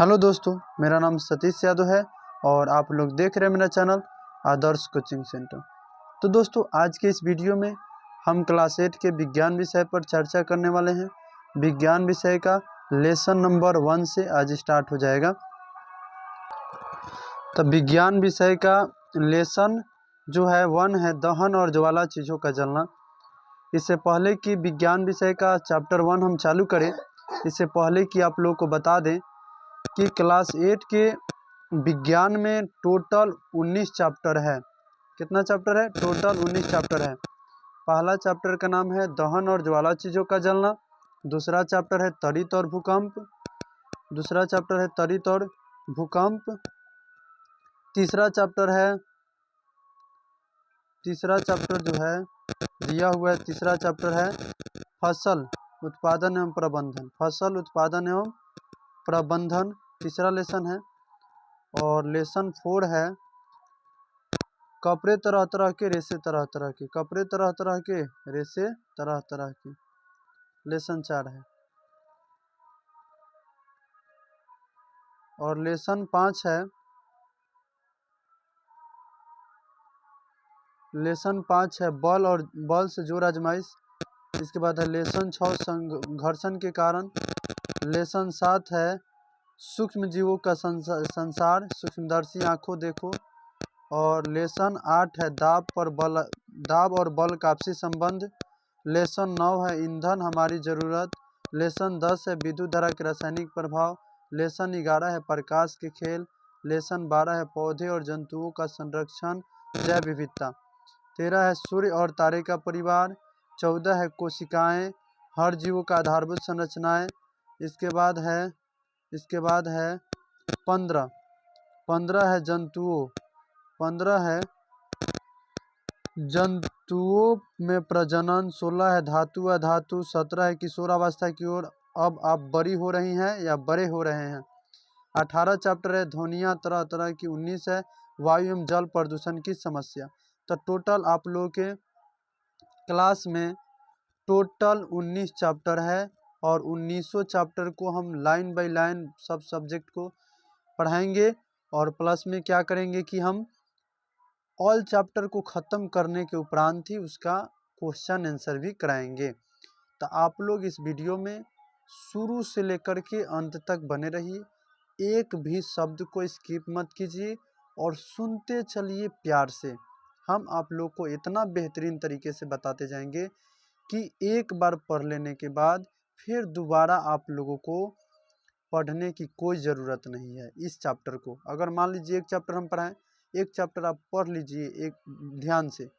Hello दोस्तों, मेरा नाम सतीश यादव है और आप लोग देख रहे हैं मेरा चैनल आदर्श कोचिंग सेंटर। तो दोस्तों, आज के इस वीडियो में हम क्लास 8 के विज्ञान विषय पर चर्चा करने वाले हैं। विज्ञान विषय का लेसन नंबर 1 से आज स्टार्ट हो जाएगा। तो विज्ञान विषय का लेसन जो है 1 है दहन और ज्वाला चीज़ों का जलना। इससे पहले कि विज्ञान विषय का चैप्टर 1 हम चालू करें, इससे पहले कि आप लोग को बता दें कि क्लास 8 के विज्ञान में टोटल 19 चैप्टर है। कितना चैप्टर है? टोटल 19 चैप्टर है। पहला चैप्टर का नाम है दहन और ज्वाला चीज़ों का जलना। दूसरा चैप्टर है त्वरित और भूकंप। तीसरा चैप्टर जो है दिया हुआ है, तीसरा चैप्टर है फसल उत्पादन एवं प्रबंधन। तीसरा लेसन है। और लेसन 4 है कपड़े तरह तरह के रेसे तरह तरह के। लेसन 4 है। और लेसन 5 है बल से जोर आजमाइश। इसके बाद है लेसन 6 घर्षण के कारण। लेसन 7 है सूक्ष्म जीवों का संसार, सूक्ष्मदर्शी आंखों देखो। और लेसन 8 है दाब और बल का आपसी संबंध। लेसन 9 है ईंधन हमारी जरूरत। लेसन 10 है विद्युत धारा के रासायनिक प्रभाव। लेसन 11 है प्रकाश के खेल। लेसन 12 है पौधे और जंतुओं का संरक्षण, जैव विविधता। 13 है सूर्य और तारे का परिवार। 14 है कोशिकाएं, हर जीवों का आधारभूत संरचनाएं। इसके बाद है 15 है जंतुओं में प्रजनन। 16 है धातु अधातु। 17 है किशोरावस्था की ओर अब आप बड़ी हो रही हैं या बड़े हो रहे हैं। 18 चैप्टर है ध्वनियाँ तरह तरह की। 19 है वायु एवं जल प्रदूषण की समस्या। तो टोटल आप लोगों के क्लास में टोटल 19 चैप्टर है और 1900 चैप्टर को हम लाइन बाय लाइन सब सब्जेक्ट को पढ़ाएंगे। और प्लस में क्या करेंगे कि हम ऑल चैप्टर को ख़त्म करने के उपरांत ही उसका क्वेश्चन आंसर भी कराएंगे। तो आप लोग इस वीडियो में शुरू से लेकर के अंत तक बने रहिए, एक भी शब्द को स्किप मत कीजिए और सुनते चलिए प्यार से। हम आप लोग को इतना बेहतरीन तरीके से बताते जाएंगे कि एक बार पढ़ लेने के बाद फिर दोबारा आप लोगों को पढ़ने की कोई ज़रूरत नहीं है। इस चैप्टर को अगर मान लीजिए एक चैप्टर हम पढ़ाएं, एक चैप्टर आप पढ़ लीजिए एक ध्यान से,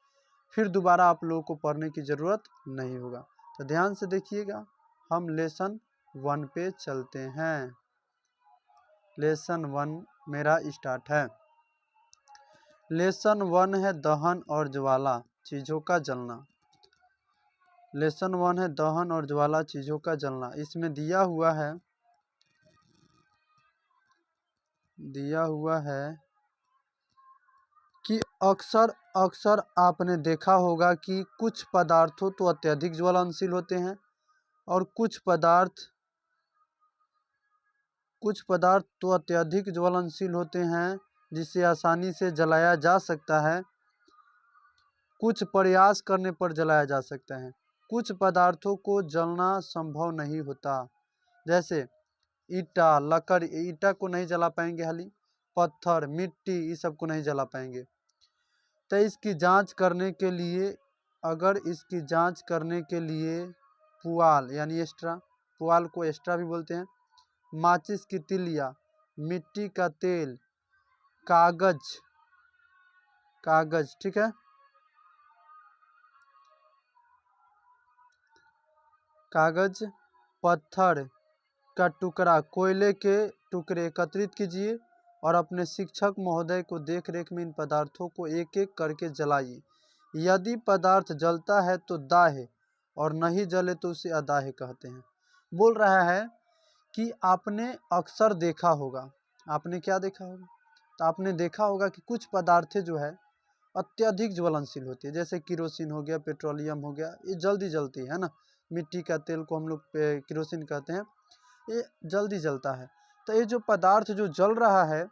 फिर दोबारा आप लोगों को पढ़ने की ज़रूरत नहीं होगा। तो ध्यान से देखिएगा, हम लेसन 1 पे चलते हैं। लेसन 1 मेरा स्टार्ट है। लेसन 1 है दहन और ज्वाला चीज़ों का जलना। लेसन 1 है दहन और ज्वाला चीज़ों का जलना। इसमें दिया हुआ है कि अक्सर आपने देखा होगा कि कुछ पदार्थों तो अत्यधिक ज्वलनशील होते हैं और कुछ पदार्थ तो अत्यधिक ज्वलनशील होते हैं जिसे आसानी से जलाया जा सकता है, कुछ प्रयास करने पर जलाया जा सकता है। कुछ पदार्थों को जलना संभव नहीं होता, जैसे ईटा को नहीं जला पाएंगे, हाली पत्थर मिट्टी ये सब को नहीं जला पाएंगे। तो इसकी जांच करने के लिए पुआल यानी पुआल को एक्स्ट्रा भी बोलते हैं, माचिस की तिलिया, मिट्टी का तेल, कागज ठीक है, कागज, पत्थर का टुकड़ा, कोयले के टुकड़े एकत्रित कीजिए और अपने शिक्षक महोदय को देख रेख में इन पदार्थों को एक एक करके जलाइए। यदि पदार्थ जलता है तो दाह और नहीं जले तो उसे अदाह कहते हैं। बोल रहा है कि आपने अक्सर देखा होगा, आपने क्या देखा होगा? तो आपने देखा होगा कि कुछ पदार्थें जो है अत्यधिक ज्वलनशील होती है, जैसे किरोसिन हो गया, पेट्रोलियम हो गया, ये जल्दी जलती है ना। मिट्टी का तेल को हम लोग किरोसिन कहते हैं, ये जल्दी जलता है। तो ये जो पदार्थ जो जल रहा है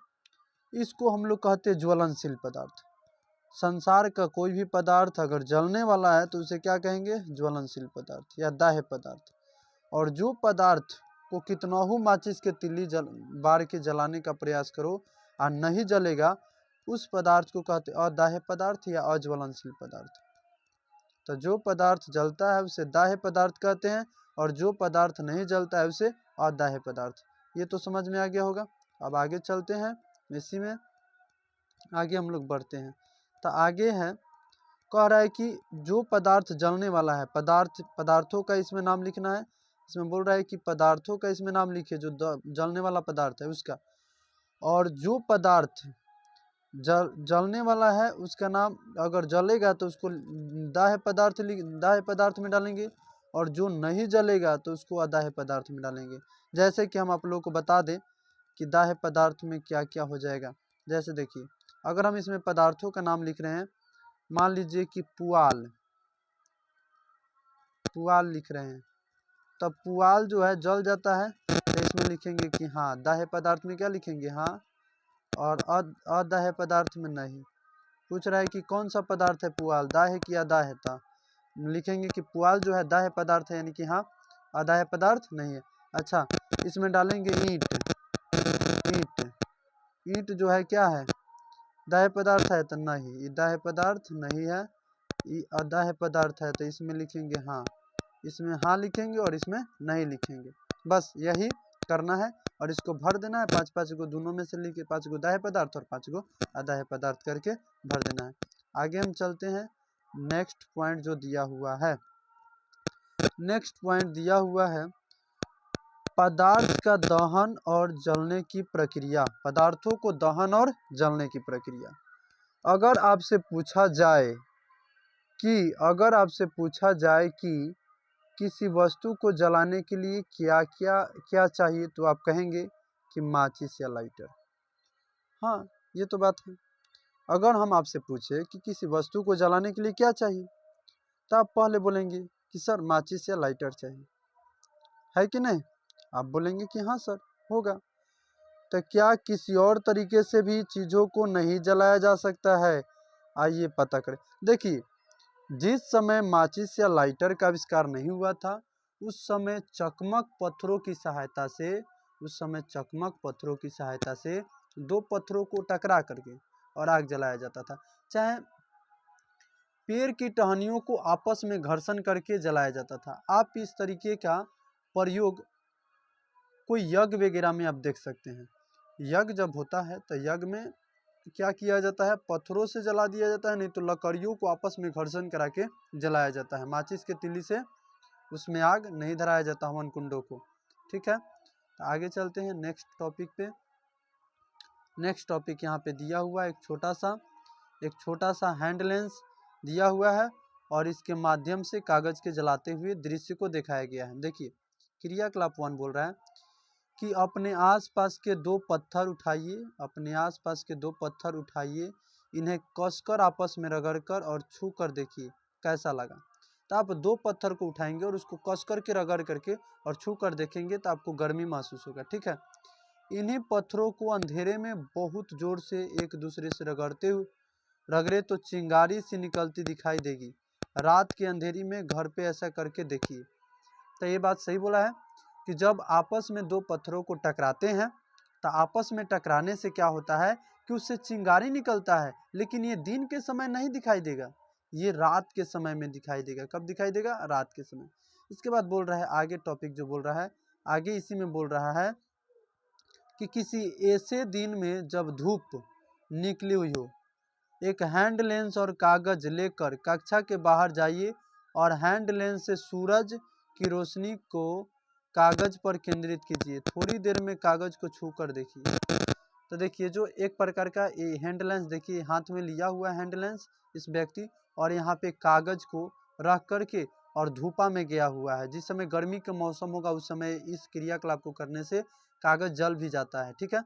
इसको हम लोग कहते हैं ज्वलनशील पदार्थ। संसार का कोई भी पदार्थ अगर जलने वाला है तो उसे क्या कहेंगे? ज्वलनशील पदार्थ या दाह्य पदार्थ। और जो पदार्थ को कितनाहू माचिस के तिल्ली बार के जलाने का प्रयास करो और नहीं जलेगा, उस पदार्थ को कहते अदाह्य पदार्थ या अज्वलनशील पदार्थ। तो जो पदार्थ जलता है उसे दाह्य पदार्थ कहते हैं और जो पदार्थ नहीं जलता है उसे अदाह्य पदार्थ। ये तो समझ में आ गया होगा। अब आगे चलते हैं, इसी में आगे हम लोग बढ़ते हैं। तो आगे है, कह रहा है कि जो पदार्थ जलने वाला है, पदार्थों का इसमें नाम लिखना है। इसमें बोल रहा है कि पदार्थों का इसमें नाम लिखिए, जो जलने वाला पदार्थ है उसका। और जो पदार्थ जलने वाला है उसका नाम अगर जलेगा तो उसको दाह्य पदार्थ में डालेंगे, और जो नहीं जलेगा तो उसको अदाह्य पदार्थ में डालेंगे। जैसे कि हम आप लोगों को बता दें कि दाह्य पदार्थ में क्या क्या हो जाएगा। जैसे देखिए, अगर हम इसमें पदार्थों का नाम लिख रहे हैं, मान लीजिए कि पुआल लिख रहे हैं, तब पुआल जो है जल जाता है, तो इसमें लिखेंगे कि हाँ दाह्य पदार्थ में क्या लिखेंगे? हाँ। और अदाह्य पदार्थ में नहीं। पूछ रहा है कि कौन सा पदार्थ है पुआल, दाह्य की अदाह्य? था लिखेंगे कि पुआल जो है दाह्य पदार्थ है, यानी कि हाँ अदाह्य पदार्थ नहीं है। अच्छा, इसमें डालेंगे ईंट। ईंट जो है क्या है? दाह्य पदार्थ है? तो नहीं, ये दाह्य पदार्थ नहीं है, ये अदाह्य पदार्थ है। तो इसमें लिखेंगे हाँ, इसमें हाँ लिखेंगे और इसमें नहीं लिखेंगे। बस यही करना है और इसको भर देना है। 5-5 को दोनों में से लिखे, 5 को दाह्य पदार्थ और 5 को अदाह्य पदार्थ करके भर देना है। आगे हम चलते हैं, नेक्स्ट पॉइंट जो दिया हुआ है, नेक्स्ट पॉइंट दिया हुआ है पदार्थ का दहन और जलने की प्रक्रिया। पदार्थों को दहन और जलने की प्रक्रिया। अगर आपसे पूछा जाए कि किसी वस्तु को जलाने के लिए क्या चाहिए, तो आप कहेंगे कि माचिस या लाइटर। हाँ, ये तो बात है। अगर हम आपसे पूछे कि किसी वस्तु को जलाने के लिए क्या चाहिए, तो आप पहले बोलेंगे कि सर माचिस या लाइटर चाहिए, है कि नहीं? आप बोलेंगे कि हाँ सर होगा। तो क्या किसी और तरीके से भी चीज़ों को नहीं जलाया जा सकता है? आइए पता करें। देखिए, जिस समय माचिस या लाइटर का आविष्कार नहीं हुआ था, उस समय चकमक पत्थरों की सहायता से दो पत्थरों को टकरा करके और आग जलाया जाता था। चाहे पेड़ की टहनियों को आपस में घर्षण करके जलाया जाता था। आप इस तरीके का प्रयोग कोई यज्ञ वगैरह में आप देख सकते हैं। यज्ञ जब होता है तो यज्ञ में क्या किया जाता है? पत्थरों से जला दिया जाता है, नहीं तो लकड़ियों को आपस में घर्षण करा के जलाया जाता है। माचिस के तिल्ली से उसमें आग नहीं धराया जाता हवन कुंडों को। ठीक है, तो आगे चलते हैं नेक्स्ट टॉपिक पे। नेक्स्ट टॉपिक यहाँ पे दिया हुआ है, एक छोटा सा हैंड लेंस दिया हुआ है और इसके माध्यम से कागज के जलाते हुए दृश्य को दिखाया गया है। देखिए, क्रियाकलाप 1 बोल रहा है कि अपने आसपास के दो पत्थर उठाइए, इन्हें कसकर आपस में रगड़कर और छू कर देखिए कैसा लगा। तो आप दो पत्थर को उठाएंगे और उसको कसकर के रगड़ करके और छू कर देखेंगे तो आपको गर्मी महसूस होगा। ठीक है, इन्हीं पत्थरों को अंधेरे में बहुत जोर से एक दूसरे से रगड़े तो चिंगारी सी निकलती दिखाई देगी। रात के अंधेरी में घर पे ऐसा करके देखिए। तो ये बात सही बोला है कि जब आपस में दो पत्थरों को टकराते हैं तो आपस में टकराने से क्या होता है कि उससे चिंगारी निकलता है, लेकिन ये दिन के समय नहीं दिखाई देगा, ये रात के समय में दिखाई देगा। कब दिखाई देगा? रात के समय। इसके बाद बोल रहा है आगे टॉपिक जो बोल रहा है, आगे इसी में बोल रहा है कि किसी ऐसे दिन में जब धूप निकली हुई हो, एक हैंड लेंस और कागज लेकर कक्षा के बाहर जाइए और हैंड लेंस से सूरज की रोशनी को कागज पर केंद्रित कीजिए। थोड़ी देर में कागज को छू कर देखिए। तो देखिए, जो एक प्रकार का ये हैंड लेंस, देखिए हाथ में लिया हुआ हैंड लेंस इस व्यक्ति, और यहाँ पे कागज को रख करके और धूपा में गया हुआ है। जिस समय गर्मी का मौसम होगा उस समय इस क्रियाकलाप को करने से कागज जल भी जाता है। ठीक है,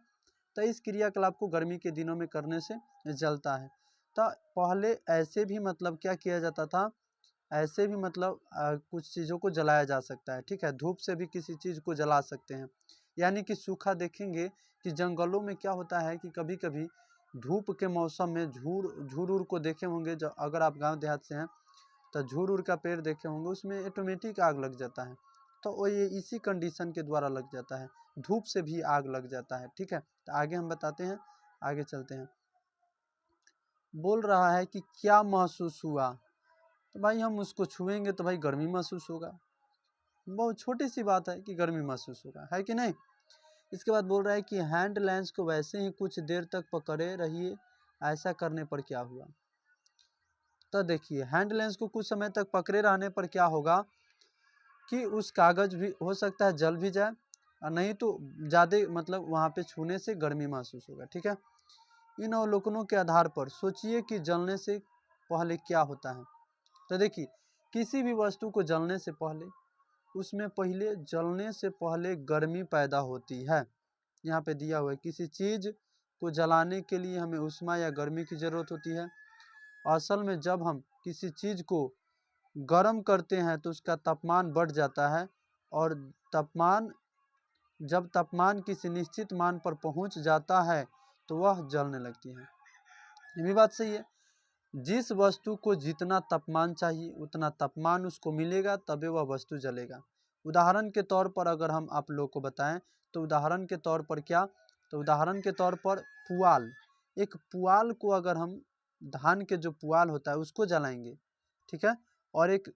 तो इस क्रियाकलाप को गर्मी के दिनों में करने से जलता है। तो पहले ऐसे भी मतलब क्या किया जाता था, ऐसे भी मतलब कुछ चीज़ों को जलाया जा सकता है। ठीक है, धूप से भी किसी चीज़ को जला सकते हैं। यानी कि सूखा देखेंगे कि जंगलों में क्या होता है कि कभी कभी धूप के मौसम में झूर को देखे होंगे, जो अगर आप गांव देहात से हैं तो झूर का पेड़ देखे होंगे, उसमें ऑटोमेटिक आग लग जाता है। तो वो ये इसी कंडीशन के द्वारा लग जाता है, धूप से भी आग लग जाता है। ठीक है, तो आगे हम बताते हैं, आगे चलते हैं। बोल रहा है कि क्या महसूस हुआ, तो भाई हम उसको छुएंगे तो भाई गर्मी महसूस होगा, बहुत छोटी सी बात है कि गर्मी महसूस होगा, है कि नहीं। इसके बाद बोल रहा है कि हैंड लेंस को वैसे ही कुछ देर तक पकड़े रहिए, ऐसा करने पर क्या हुआ। तो देखिए हैंड लेंस को कुछ समय तक पकड़े रहने पर क्या होगा कि उस कागज भी हो सकता है जल भी जाए, और नहीं तो ज़्यादा मतलब वहाँ पे छूने से गर्मी महसूस होगा। ठीक है, इन अवलोकनों के आधार पर सोचिए कि जलने से पहले क्या होता है। तो देखिए किसी भी वस्तु को जलने से पहले, उसमें पहले जलने से पहले गर्मी पैदा होती है। यहाँ पे दिया हुआ है किसी चीज़ को जलाने के लिए हमें ऊष्मा या गर्मी की ज़रूरत होती है। असल में जब हम किसी चीज़ को गर्म करते हैं तो उसका तापमान बढ़ जाता है, और जब तापमान किसी निश्चित मान पर पहुंच जाता है तो वह जलने लगती है। ये भी बात सही है, जिस वस्तु को जितना तापमान चाहिए उतना तापमान उसको मिलेगा तभी वह वस्तु जलेगा। उदाहरण के तौर पर अगर हम आप लोग को बताएं तो उदाहरण के तौर पर क्या, तो उदाहरण के तौर पर पुआल, एक पुआल को अगर हम धान के जो पुआल होता है उसको जलाएंगे, ठीक है, और एक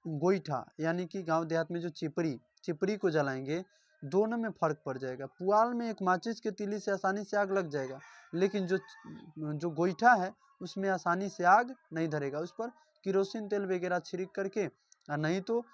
गोईठा यानी कि गांव देहात में जो चिपरी को जलाएंगे, दोनों में फर्क पड़ जाएगा। पुआल में एक माचिस के तीली से आसानी से आग लग जाएगा, लेकिन जो गोईठा है उसमें आसानी से आग नहीं धरेगा, उस पर किरोसिन तेल वगैरह छिड़क करके, नहीं तो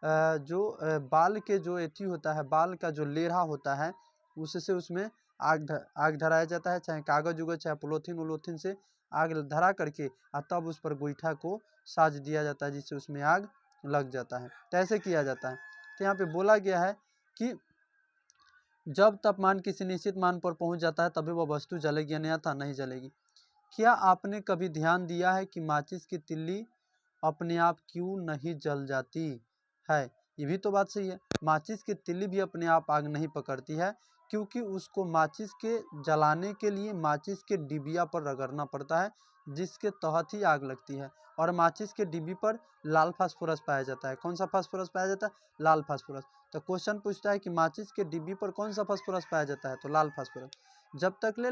बाल के जो एथी होता है, बाल का जो लेढ़ा होता है उससे उसमें आग धराया जाता है, चाहे कागज उगज चाहे पोलोथीन उलोथीन से आग धरा करके, तब उस पर गोईठा को साज दिया जाता है जिससे उसमें आग लग जाता है। तो ऐसे किया जाता है। तो यहाँ पे बोला गया है कि जब तापमान किसी निश्चित मान पर पहुंच जाता है तभी वह वस्तु जलेगी, अन्यथा नहीं जलेगी। क्या आपने कभी ध्यान दिया है कि माचिस की तिल्ली अपने आप क्यों नहीं जल जाती है। ये भी तो बात सही है, माचिस की तिल्ली भी अपने आप आग नहीं पकड़ती है, क्योंकि उसको माचिस के जलाने के लिए माचिस के डिबिया पर रगड़ना पड़ता है, जिसके तहत ही आग लगती है। और माचिस के डिब्बी पर लाल फास्फोरस पाया जाता है। कौन सा फास्फोरस पाया जाता है? लाल फास्फोरस। तो क्वेश्चन पूछता है कि माचिस के डिब्बी पर कौन सा फास्फोरस पाया जाता है, तो लाल फास्फोरस। जब तक ले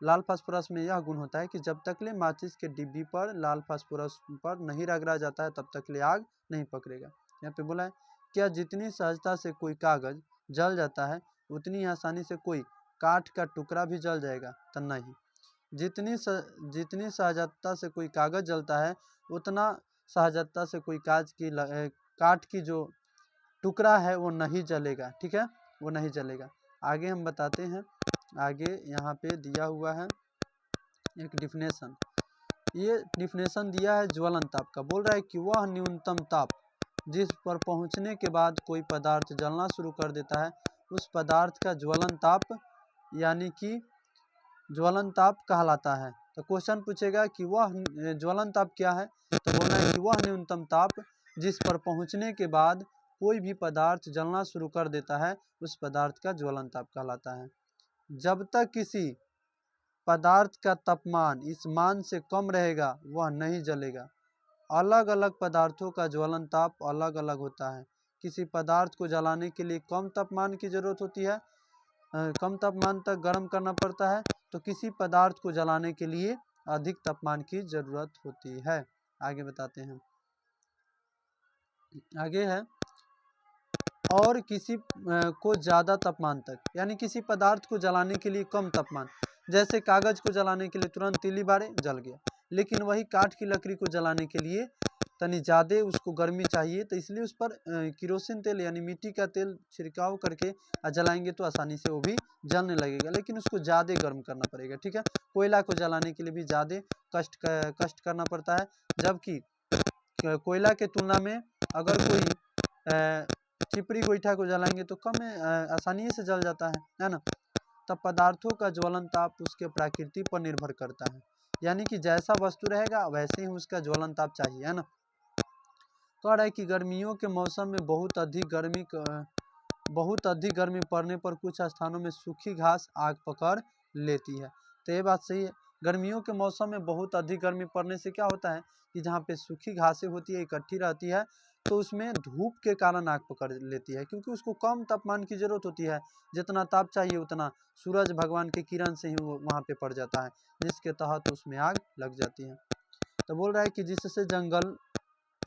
लाल फास्फोरस में यह गुण होता है कि जब तक ले माचिस के डिब्बी पर लाल फास्फोरस पर नहीं रगड़ा जाता है तब तक ले आग नहीं पकड़ेगा। यहाँ पे बोला है क्या जितनी सहजता से कोई कागज जल जाता है उतनी आसानी से कोई काठ का टुकड़ा भी जल जाएगा, तो नहीं। जितनी सहजता से कोई कागज जलता है उतना सहजता से कोई काठ की जो टुकड़ा है वो नहीं जलेगा। ठीक है, वो नहीं जलेगा। आगे हम बताते हैं, आगे यहाँ पे दिया हुआ है एक डिफिनेशन। ये डिफिनेशन दिया है ज्वलन ताप का। बोल रहा है कि वह न्यूनतम ताप जिस पर पहुंचने के बाद कोई पदार्थ जलना शुरू कर देता है उस पदार्थ का ज्वलन ताप यानी कि ज्वलन ताप कहलाता है। तो क्वेश्चन पूछेगा कि वह ज्वलन ताप क्या है, तो बोलना है कि वह न्यूनतम ताप जिस पर पहुंचने के बाद कोई भी पदार्थ जलना शुरू कर देता है उस पदार्थ का ज्वलन ताप कहलाता है। जब तक किसी पदार्थ का तापमान इस मान से कम रहेगा वह नहीं जलेगा। अलग अलग पदार्थों का ज्वलन ताप अलग अलग होता है। किसी पदार्थ को जलाने के लिए कम तापमान की जरूरत होती है, कम तापमान तक गर्म करना पड़ता है, तो किसी पदार्थ को जलाने के लिए अधिक तापमान की जरूरत होती है। आगे बताते हैं, आगे है और किसी को ज़्यादा तापमान तक, यानी किसी पदार्थ को जलाने के लिए कम तापमान, जैसे कागज को जलाने के लिए तुरंत तीली बारे जल गया, लेकिन वही काठ की लकड़ी को जलाने के लिए तनी ज़्यादा उसको गर्मी चाहिए, तो इसलिए उस पर किरोसिन तेल यानी मिट्टी का तेल छिड़काव करके जलाएंगे तो आसानी से वो भी जलने लगेगा, लेकिन उसको ज़्यादा गर्म करना पड़ेगा। ठीक है, कोयला को जलाने के लिए भी ज़्यादा कष्ट करना पड़ता है, जबकि कोयला के तुलना में अगर कोई चिपरी गोईठा को जलाएंगे तो कम आसानी से जल जाता है ना। तब पदार्थों का ज्वलन ताप उसके प्रकृति पर निर्भर करता है, यानी कि जैसा वस्तु रहेगा वैसे ही उसका ज्वलन ताप चाहिए, है ना। कह रहा है कि गर्मियों के मौसम में बहुत अधिक बहुत अधिक गर्मी पड़ने पर कुछ स्थानों में सूखी घास आग पकड़ लेती है। तो ये बात सही है। गर्मियों के मौसम में बहुत अधिक गर्मी पड़ने से क्या होता है कि जहाँ पे सूखी घासें होती है, इकट्ठी रहती है, तो उसमें धूप के कारण आग पकड़ लेती है, क्योंकि उसको कम तापमान की जरूरत होती है। जितना ताप चाहिए उतना सूरज भगवान के किरण से ही वो वहाँ पे पड़ जाता है, जिसके तहत उसमें आग लग जाती है। तो बोल रहा है कि जिससे जंगल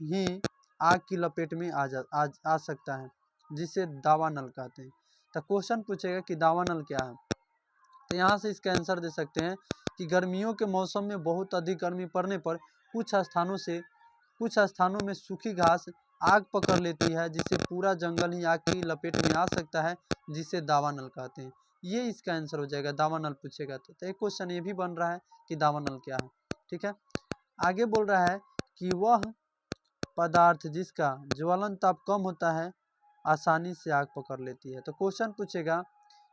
ही आग की लपेट में आ सकता है, जिसे दावानल कहते हैं। तो क्वेश्चन पूछेगा कि दावानल क्या है। तो यहाँ से इसका आंसर दे सकते हैं कि गर्मियों के मौसम में बहुत अधिक गर्मी पड़ने पर कुछ स्थानों में सूखी घास आग पकड़ लेती है, जिससे पूरा जंगल ही आग की लपेट में आ सकता है, जिसे दावानल कहते हैं। ये इसका आंसर हो जाएगा, दावानल पूछेगा तो एक क्वेश्चन ये भी बन रहा है कि दावानल क्या है। ठीक है, आगे बोल रहा है कि वह पदार्थ जिसका ज्वलन ताप कम होता है आसानी से आग पकड़ लेती है। तो क्वेश्चन पूछेगा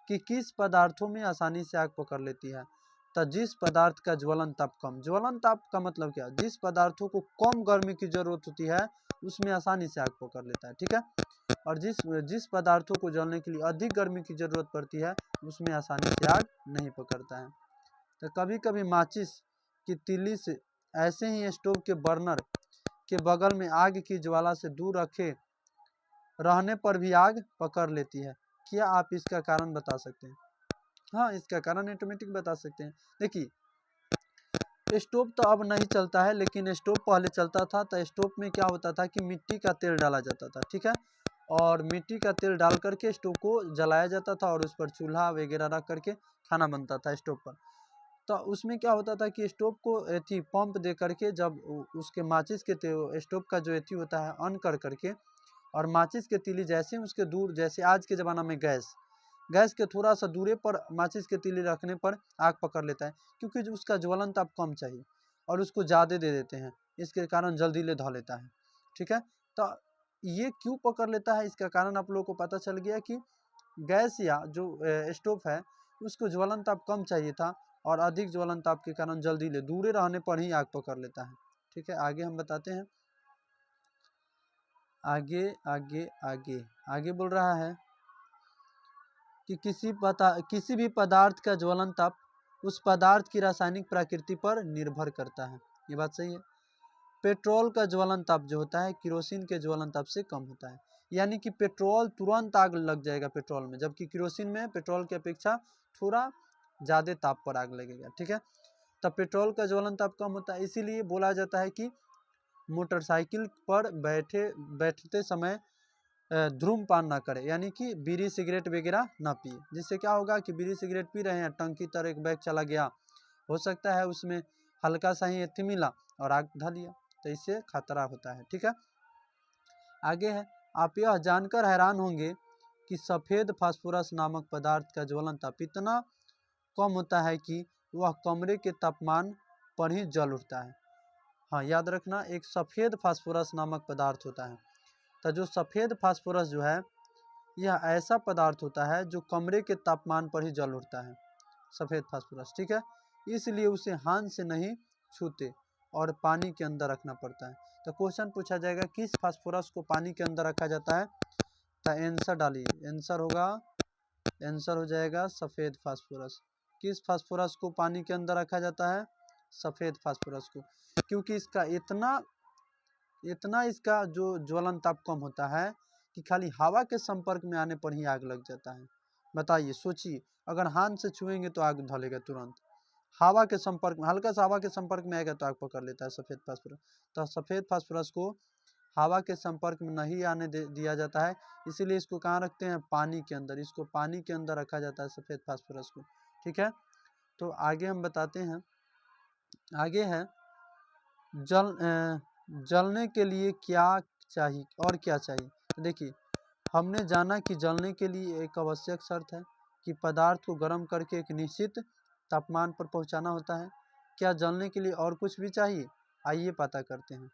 कि किस पदार्थों में आसानी से आग पकड़ लेती है। तो जिस पदार्थ का ज्वलन ताप कम, ज्वलन ताप का मतलब क्या, जिस पदार्थों को कम गर्मी की जरूरत होती है उसमें आसानी से आग पकड़ लेता है। ठीक है, और जिस पदार्थों को जलने के लिए अधिक गर्मी की जरूरत पड़ती है उसमें आसानी से आग नहीं पकड़ता है। तो कभी कभी माचिस की तीली से ऐसे ही स्टोव के बर्नर के बगल में आग की ज्वाला से दूर रखे रहने पर भी आग पकड़ लेती है। क्या आप इसका कारण बता सकते हैं? हाँ, इसका कारण ऑटोमेटिक बता सकते हैं। देखिए, स्टोव तो अब नहीं चलता है, लेकिन स्टोव पहले चलता था। तो स्टोव में क्या होता था कि मिट्टी का तेल डाला जाता था। ठीक है, और मिट्टी का तेल डाल करके स्टोव को जलाया जाता था और उस पर चूल्हा वगैरह रख करके खाना बनता था स्टोव पर। तो उसमें क्या होता था कि स्टोव को एथी पंप दे करके जब उसके माचिस के स्टोव का जो एथी होता है ऑन कर करके, और माचिस के तीली जैसे उसके दूर, जैसे आज के ज़माना में गैस के थोड़ा सा दूरे पर माचिस के तीली रखने पर आग पकड़ लेता है, क्योंकि जो उसका ज्वलन ताप कम चाहिए और उसको ज़्यादा दे देते हैं, इसके कारण जल्दी ले धा लेता है। ठीक है, तो ये क्यों पकड़ लेता है, इसका कारण आप लोगों को पता चल गया कि गैस या जो स्टोव है उसको ज्वलन ताप कम चाहिए था, और अधिक ज्वलन ताप के कारण जल्दी ले दूरे रहने पर ही आग पकड़ लेता है। ठीक है, आगे हम बताते हैं। आगे आगे आगे आगे बोल रहा है कि किसी भी पदार्थ का ज्वलन ताप उस पदार्थ की रासायनिक प्रकृति पर निर्भर करता है। ये बात सही है। पेट्रोल का ज्वलन ताप जो होता है केरोसिन के ज्वलन ताप से कम होता है, यानी कि पेट्रोल तुरंत आग लग जाएगा पेट्रोल में, जबकि केरोसिन में पेट्रोल की अपेक्षा थोड़ा ज़्यादा ताप पर आग लगेगा। ठीक है, तब पेट्रोल का ज्वलन ताप कम होता है, इसीलिए बोला जाता है कि मोटरसाइकिल पर बैठते समय धूम्रपान ना करें, यानी कि बीड़ी सिगरेट वगैरह ना पिए। जिससे क्या होगा कि बीड़ी सिगरेट पी रहे हैं, टंकी तर एक बैग चला गया, हो सकता है उसमें हल्का सा ही एथी मिला और आग ढा लिया, तो इससे खतरा होता है। ठीक है, आगे है, आप यह जानकर हैरान होंगे कि सफ़ेद फास्फोरस नामक पदार्थ का ज्वलन ताप इतना कम होता है कि वह कमरे के तापमान पर ही जल उठता है। हाँ, याद रखना, एक सफ़ेद फास्फोरस नामक पदार्थ होता है। तो जो सफ़ेद फास्फोरस जो है यह ऐसा पदार्थ होता है जो कमरे के तापमान पर ही जल उठता है, सफ़ेद फास्फोरस। ठीक है, इसलिए उसे हाथ से नहीं छूते और पानी के अंदर रखना पड़ता है। तो क्वेश्चन पूछा जाएगा किस फास्फोरस को पानी के अंदर रखा जाता है। तो आंसर डालिए, आंसर हो जाएगा सफ़ेद फास्फोरस। किस फास्फोरस को पानी के अंदर रखा जाता है? सफ़ेद फास्फोरस को, क्योंकि इसका इतना इसका जो ज्वलन ताप कम होता है कि खाली हवा के संपर्क में आने पर ही आग लग जाता है। बताइए, सोचिए, अगर हाथ से छुएंगे तो आग धलेगा तुरंत, हवा के संपर्क में, हल्का सा हवा के संपर्क में आएगा तो आग पकड़ लेता है सफ़ेद फास्फोरस। तो सफ़ेद फास्फोरस को हवा के संपर्क में नहीं आने दिया जाता है, इसीलिए इसको कहाँ रखते हैं? पानी के अंदर। इसको पानी के अंदर रखा जाता है सफ़ेद फास्फोरस को। ठीक है, तो आगे हम बताते हैं। आगे है जलने के लिए क्या चाहिए और क्या चाहिए। तो देखिए, हमने जाना कि जलने के लिए एक आवश्यक शर्त है कि पदार्थ को गर्म करके एक निश्चित तापमान पर पहुंचाना होता है। क्या जलने के लिए और कुछ भी चाहिए? आइए पता करते हैं।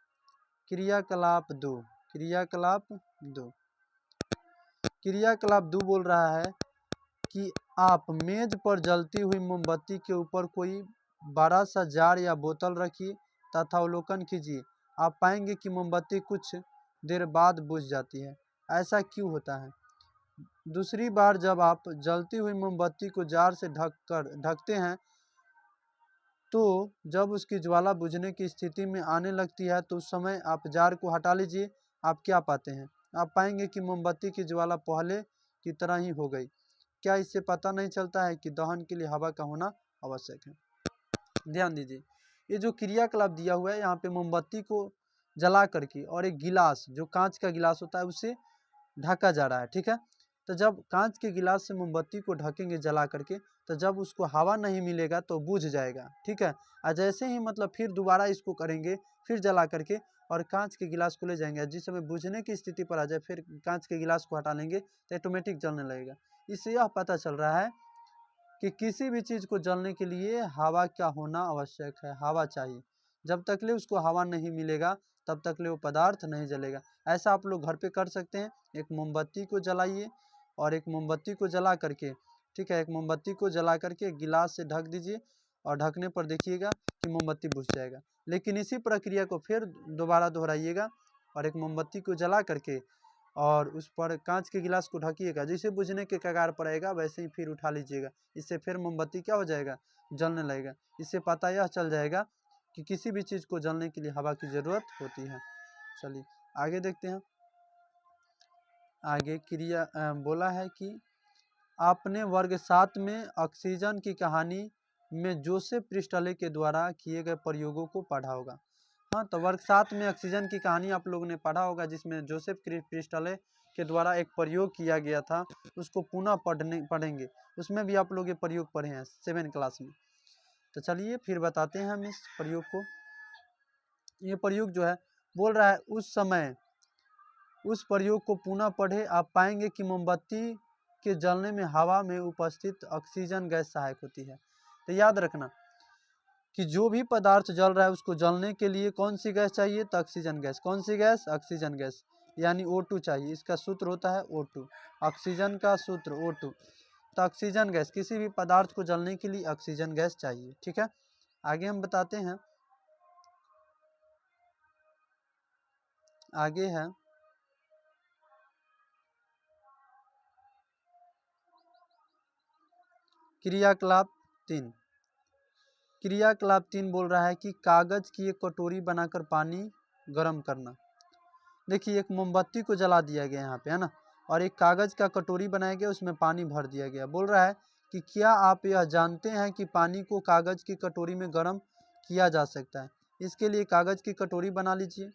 क्रियाकलाप 2 क्रियाकलाप 2 बोल रहा है कि आप मेज पर जलती हुई मोमबत्ती के ऊपर कोई बड़ा सा जार या बोतल रखिए तथा अवलोकन कीजिए। आप पाएंगे कि मोमबत्ती कुछ देर बाद बुझ जाती है। ऐसा क्यों होता है? दूसरी बार जब आप जलती हुई मोमबत्ती को जार से ढकते हैं तो जब उसकी ज्वाला बुझने की स्थिति में आने लगती है तो उस समय आप जार को हटा लीजिए। आप क्या पाते हैं? आप पाएंगे कि मोमबत्ती की ज्वाला पहले की तरह ही हो गई। क्या इससे पता नहीं चलता है कि दहन के लिए हवा का होना आवश्यक है? ध्यान दीजिए, ये जो क्रियाकलाप दिया हुआ है यहाँ पे मोमबत्ती को जला करके और एक गिलास जो कांच का गिलास होता है उसे ढका जा रहा है। ठीक है, तो जब कांच के गिलास से मोमबत्ती को ढकेंगे जला करके तो जब उसको हवा नहीं मिलेगा तो बुझ जाएगा। ठीक है, और जैसे ही मतलब फिर दोबारा इसको करेंगे फिर जला करके और कांच के गिलास को ले जाएंगे, जिस समय बुझने की स्थिति पर आ जाए फिर कांच के गिलास को हटा लेंगे तो ऑटोमेटिक जलने लगेगा। इससे यह पता चल रहा है कि किसी भी चीज़ को जलने के लिए हवा का होना आवश्यक है, हवा चाहिए। जब तक ले उसको हवा नहीं मिलेगा तब तक ले वो पदार्थ नहीं जलेगा। ऐसा आप लोग घर पे कर सकते हैं। एक मोमबत्ती को जलाइए और एक मोमबत्ती को जला करके, ठीक है, एक मोमबत्ती को जला करके गिलास से ढक दीजिए और ढकने पर देखिएगा कि मोमबत्ती बुझ जाएगा। लेकिन इसी प्रक्रिया को फिर दोबारा दोहराइएगा और एक मोमबत्ती को जला करके और उस पर कांच के गिलास को ढकिएगा। जैसे बुझने के कगार पर आएगा वैसे ही फिर उठा लीजिएगा। इससे फिर मोमबत्ती क्या हो जाएगा? जलने लगेगा। इससे पता यह चल जाएगा कि किसी भी चीज़ को जलने के लिए हवा की ज़रूरत होती है। चलिए आगे देखते हैं। आगे क्रिया बोला है कि आपने वर्ग 7 में ऑक्सीजन की कहानी में जोसेफ प्रिस्टले के द्वारा किए गए प्रयोगों को पढ़ा होगा। हाँ, तो वर्ग 7 में ऑक्सीजन की कहानी आप लोगों ने पढ़ा होगा, जिसमें जोसेफ प्रिस्टले के द्वारा एक प्रयोग किया गया था। उसको पुनः पढ़ेंगे। उसमें भी आप लोग ये प्रयोग पढ़े हैं 7 क्लास में। तो चलिए फिर बताते हैं हम इस प्रयोग को। ये प्रयोग जो है बोल रहा है उस प्रयोग को पुनः पढ़े, आप पाएंगे कि मोमबत्ती के जलने में हवा में उपस्थित ऑक्सीजन गैस सहायक होती है। तो याद रखना कि जो भी पदार्थ जल रहा है उसको जलने के लिए कौन सी गैस चाहिए? तो ऑक्सीजन गैस। कौन सी गैस? ऑक्सीजन गैस, यानी O2 चाहिए। इसका सूत्र होता है O2, ऑक्सीजन का सूत्र O2। तो ऑक्सीजन गैस, किसी भी पदार्थ को जलने के लिए ऑक्सीजन गैस चाहिए। ठीक है, आगे हम बताते हैं। आगे है क्रियाकलाप 3। क्रियाकलाप 3 बोल रहा है कि कागज की एक कटोरी बनाकर पानी गर्म करना। देखिए, एक मोमबत्ती को जला दिया गया यहाँ पे, है ना, और एक कागज का कटोरी बनाया गया, उसमें पानी भर दिया गया। बोल रहा है कि क्या आप यह जानते हैं कि पानी को कागज की कटोरी में गर्म किया जा सकता है? इसके लिए कागज की कटोरी बना लीजिए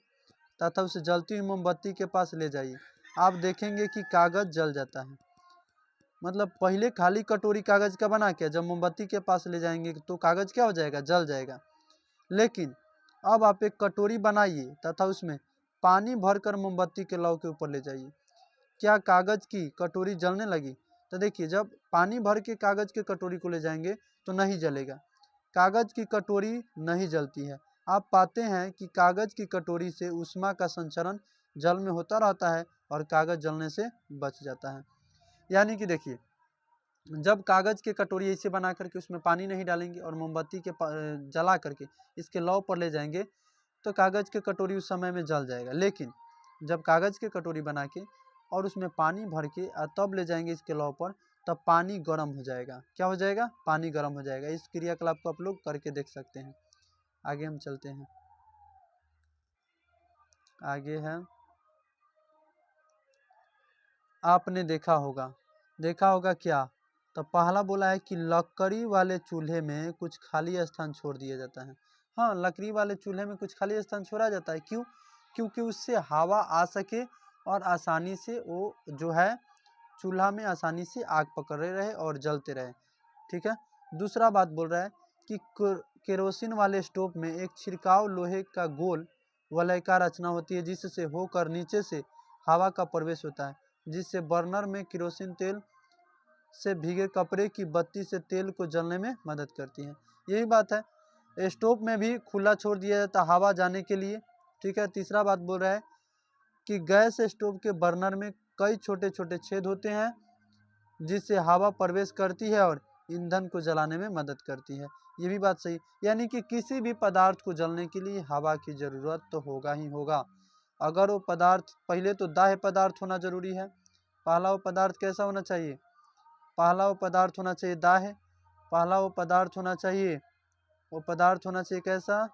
तथा उसे जलती हुई मोमबत्ती के पास ले जाइए। आप देखेंगे कि कागज जल जाता है। मतलब पहले खाली कटोरी कागज का बना के जब मोमबत्ती के पास ले जाएंगे तो कागज क्या हो जाएगा? जल जाएगा। लेकिन अब आप एक कटोरी बनाइए तथा उसमें पानी भरकर मोमबत्ती के लौ के ऊपर ले जाइए। क्या कागज की कटोरी जलने लगी? तो देखिए, जब पानी भर के कागज के कटोरी को ले जाएंगे तो नहीं जलेगा। कागज की कटोरी नहीं जलती है। आप पाते हैं कि कागज की कटोरी से ऊष्मा का संचरण जल में होता रहता है और कागज जलने से बच जाता है। यानी कि देखिए, जब कागज के कटोरी ऐसे बना करके उसमें पानी नहीं डालेंगे और मोमबत्ती के जला करके इसके लौ पर ले जाएंगे तो कागज के कटोरी उस समय में जल जाएगा। लेकिन जब कागज के कटोरी बना के और उसमें पानी भर के तब ले जाएंगे इसके लौ पर, तब पानी गर्म हो जाएगा। क्या हो जाएगा? पानी गर्म हो जाएगा। इस क्रियाकलाप को आप लोग करके देख सकते हैं। आगे हम चलते हैं। आगे है, आपने देखा होगा क्या? तो पहला बोला है कि लकड़ी वाले चूल्हे में कुछ खाली स्थान छोड़ दिया जाता है। हाँ, लकड़ी वाले चूल्हे में कुछ खाली स्थान छोड़ा जाता है। क्यों? क्योंकि उससे हवा आ सके और आसानी से वो जो है चूल्हा में आसानी से आग पकड़े रहे और जलते रहे। ठीक है, दूसरा बात बोल रहा है कि केरोसिन वाले स्टोव में एक छिड़काव लोहे का गोल वलयकार रचना होती है जिससे होकर नीचे से हवा का प्रवेश होता है, जिससे बर्नर में केरोसिन तेल से भीगे कपड़े की बत्ती से तेल को जलने में मदद करती है। यही बात है, स्टोव में भी खुला छोड़ दिया जाता है हवा जाने के लिए। ठीक है, तीसरा बात बोल रहा है कि गैस स्टोव के बर्नर में कई छोटे छोटे छेद होते हैं जिससे हवा प्रवेश करती है और ईंधन को जलाने में मदद करती है। ये भी बात सही, यानी कि किसी भी पदार्थ को जलने के लिए हवा की ज़रूरत तो होगा ही होगा। अगर वो पदार्थ, पहले तो दाह्य पदार्थ होना जरूरी है, पहला वो पदार्थ कैसा होना चाहिए? पहला वो पदार्थ होना चाहिए दाह्य। पहला वो पदार्थ होना चाहिए, वो पदार्थ होना चाहिए कैसा?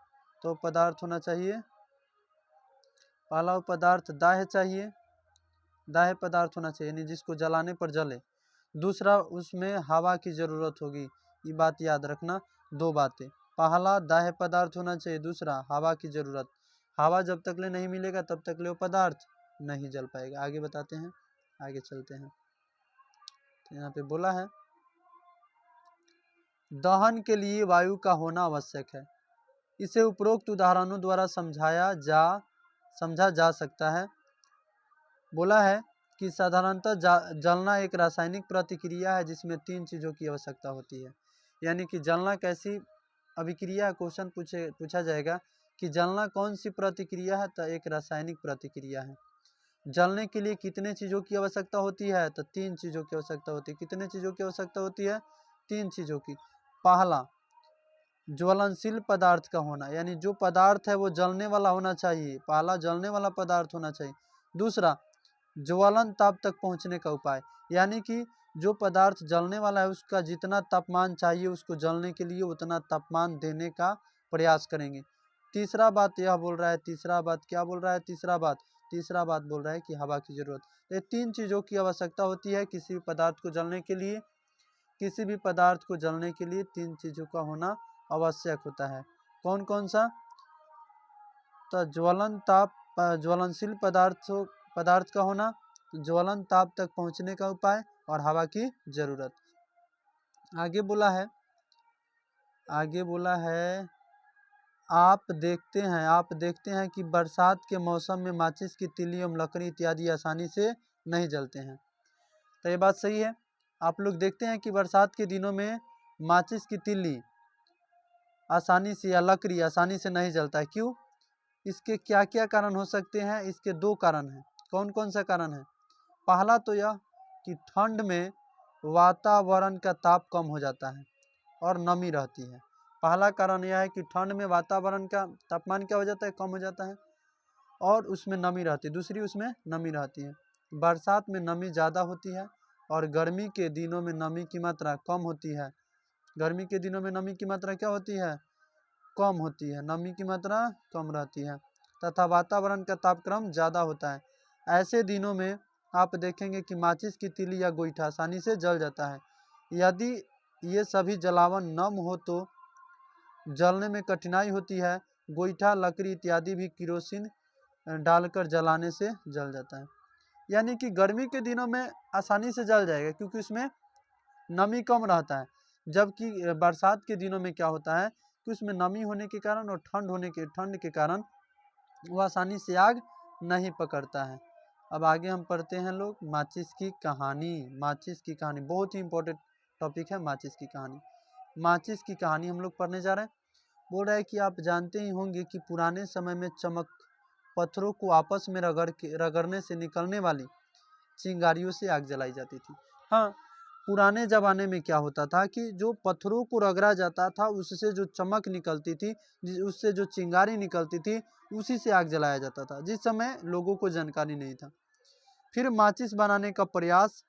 तो पदार्थ होना चाहिए, पहला वो पदार्थ दाह्य चाहिए, दाह्य पदार्थ होना चाहिए, यानी जिसको जलाने पर जले। दूसरा उसमें हवा की ज़रूरत होगी, ये बात याद रखना। दो बातें, पहला दाह्य पदार्थ होना चाहिए, दूसरा हवा की ज़रूरत। हवा जब तक ले नहीं मिलेगा तब तक ले वो पदार्थ नहीं जल पाएगा। आगे बताते हैं, आगे चलते हैं। तो यहाँ पे बोला है दहन के लिए वायु का होना आवश्यक है। इसे उपरोक्त उदाहरणों द्वारा समझा जा सकता है। बोला है कि साधारणतः जलना एक रासायनिक प्रतिक्रिया है जिसमें तीन चीज़ों की आवश्यकता होती है। यानी कि जलना कैसी अभिक्रिया, क्वेश्चन पूछा जाएगा कि जलना कौन सी प्रतिक्रिया है, तो एक रासायनिक प्रतिक्रिया है। जलने के लिए कितने चीज़ों की आवश्यकता होती है, तो तीन चीज़ों की आवश्यकता होती है। कितने चीज़ों की आवश्यकता होती है? तीन चीज़ों की। पहला ज्वलनशील पदार्थ का होना, यानी जो पदार्थ है वो जलने वाला होना चाहिए, पहला जलने वाला पदार्थ होना चाहिए। दूसरा ज्वलन ताप तक पहुंचने का उपाय, यानी कि जो पदार्थ जलने वाला है उसका जितना तापमान चाहिए उसको जलने के लिए उतना तापमान देने का प्रयास करेंगे। तीसरा बात यह बोल रहा है, तीसरा बात क्या बोल रहा है? तीसरा बात बोल रहा है कि हवा की जरूरत। ये तीन चीज़ों की आवश्यकता होती है किसी भी पदार्थ को जलने के लिए। किसी भी पदार्थ को जलने के लिए तीन चीज़ों का होना आवश्यक होता है। कौन कौन सा? तो ज्वलनशील पदार्थ का होना, ज्वलन ताप तक पहुंचने का उपाय और हवा की जरूरत। आगे बोला है आप देखते हैं कि बरसात के मौसम में माचिस की तिल्ली एवं लकड़ी इत्यादि आसानी से नहीं जलते हैं। तो ये बात सही है। आप लोग देखते हैं कि बरसात के दिनों में माचिस की तिल्ली आसानी से या लकड़ी आसानी से नहीं जलता है। क्यों? इसके क्या क्या कारण हो सकते हैं? इसके दो कारण हैं। कौन कौन सा कारण है? पहला तो यह कि ठंड में वातावरण का ताप कम हो जाता है और नमी रहती है। पहला कारण यह है कि ठंड में वातावरण का तापमान क्या हो जाता है? कम हो जाता है और उसमें नमी रहती है। दूसरी उसमें नमी रहती है। बरसात में नमी ज़्यादा होती है और गर्मी के दिनों में नमी की मात्रा कम होती है। गर्मी के दिनों में नमी की मात्रा क्या होती है? कम होती है, नमी की मात्रा कम रहती है तथा वातावरण का तापक्रम ज़्यादा होता है। ऐसे दिनों में आप देखेंगे कि माचिस की तिल्ली या गोईठा आसानी से जल जाता है। यदि ये सभी जलावन नम हो तो जलने में कठिनाई होती है। गोईठा, लकड़ी इत्यादि भी केरोसिन डालकर जलाने से जल जाता है। यानी कि गर्मी के दिनों में आसानी से जल जाएगा क्योंकि उसमें नमी कम रहता है। जबकि बरसात के दिनों में क्या होता है कि उसमें नमी होने के कारण और ठंड के कारण वो आसानी से आग नहीं पकड़ता है। अब आगे हम पढ़ते हैं लोग माचिस की कहानी। माचिस की कहानी बहुत ही इंपॉर्टेंट टॉपिक है। माचिस की कहानी, माचिस की कहानी हम लोग पढ़ने जा रहे हैं। बोल रहा है कि आप जानते ही होंगे कि पुराने समय में पत्थरों को आपस में रगड़ने से निकलने वाली चिंगारियों से आग जलाई जाती थी। हाँ, पुराने ज़माने में क्या होता था कि जो पत्थरों को रगड़ा जाता था उससे जो चमक निकलती थी, उससे जो चिंगारी निकलती थी, उसी से आग जलाया जाता था, जिस समय लोगों को जानकारी नहीं था। फिर माचिस बनाने का प्रयास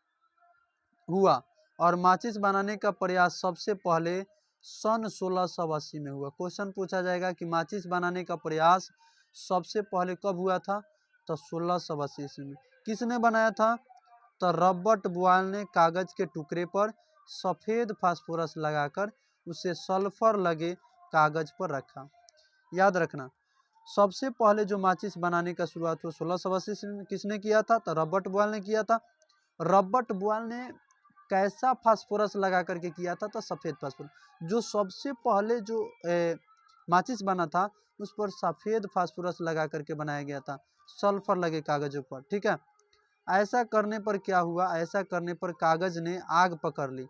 हुआ और माचिस बनाने का प्रयास सबसे पहले सन 1680 में हुआ। क्वेश्चन पूछा जाएगा कि माचिस बनाने का प्रयास सबसे पहले कब हुआ था? तो 1680 ईस्वी में। किसने बनाया था? तो रॉबर्ट बॉयल ने कागज के टुकड़े पर सफ़ेद फास्फोरस लगाकर उसे सल्फर लगे कागज पर रखा। याद रखना, सबसे पहले जो माचिस बनाने का शुरुआत हुआ 1680 ईस्वी में किसने किया था? तो रॉबर्ट बॉयल ने किया था। रॉबर्ट बॉयल ने कैसा फास्फोरस लगा करके किया था? तो सफ़ेद फास्फोरस। जो सबसे पहले जो माचिस बना था उस पर सफ़ेद फास्फोरस लगा करके बनाया गया था, सल्फर लगे कागजों पर। ठीक है, ऐसा करने पर क्या हुआ? ऐसा करने पर कागज ने आग पकड़ ली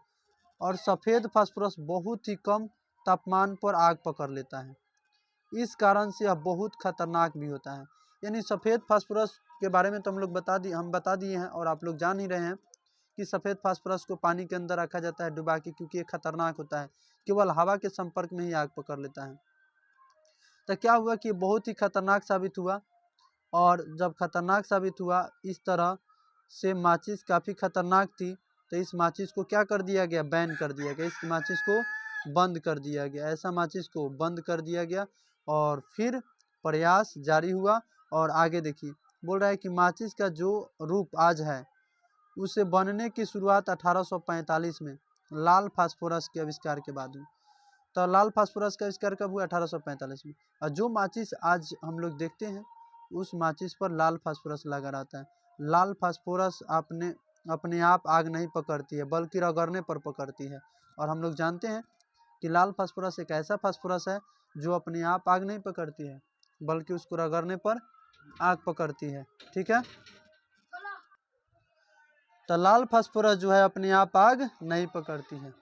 और सफ़ेद फास्फोरस बहुत ही कम तापमान पर आग पकड़ लेता है। इस कारण से यह बहुत खतरनाक भी होता है। यानी सफ़ेद फास्फोरस के बारे में तो हम बता दिए हैं और आप लोग जान ही रहे हैं कि सफ़ेद फास्फोरस को पानी के अंदर रखा जाता है डुबा के, क्योंकि ये खतरनाक होता है, केवल हवा के संपर्क में ही आग पकड़ लेता है। तो क्या हुआ कि बहुत ही खतरनाक साबित हुआ और जब खतरनाक साबित हुआ इस तरह से माचिस काफ़ी खतरनाक थी, तो इस माचिस को क्या कर दिया गया, बैन कर दिया गया, इस माचिस को बंद कर दिया गया, ऐसा माचिस को बंद कर दिया गया। और फिर प्रयास जारी हुआ और आगे देखिए बोल रहा है कि माचिस का जो रूप आज है उसे बनने की शुरुआत 1845 में लाल फास्फोरस के आविष्कार के बाद हुई। तो लाल फास्फोरस का आविष्कार कब हुआ, 1845 में। और जो माचिस आज हम लोग देखते हैं उस माचिस पर लाल फास्फोरस लगा रहता है। लाल फास्फोरस अपने आप आग नहीं पकड़ती है बल्कि रगड़ने पर पकड़ती है। और हम लोग जानते हैं कि लाल फास्फोरस एक ऐसा फास्फोरस है जो अपने आप आग नहीं पकड़ती है बल्कि उसको रगड़ने पर आग पकड़ती है। ठीक है, तो लाल फास्फोरस जो है अपने आप आग नहीं पकड़ती है।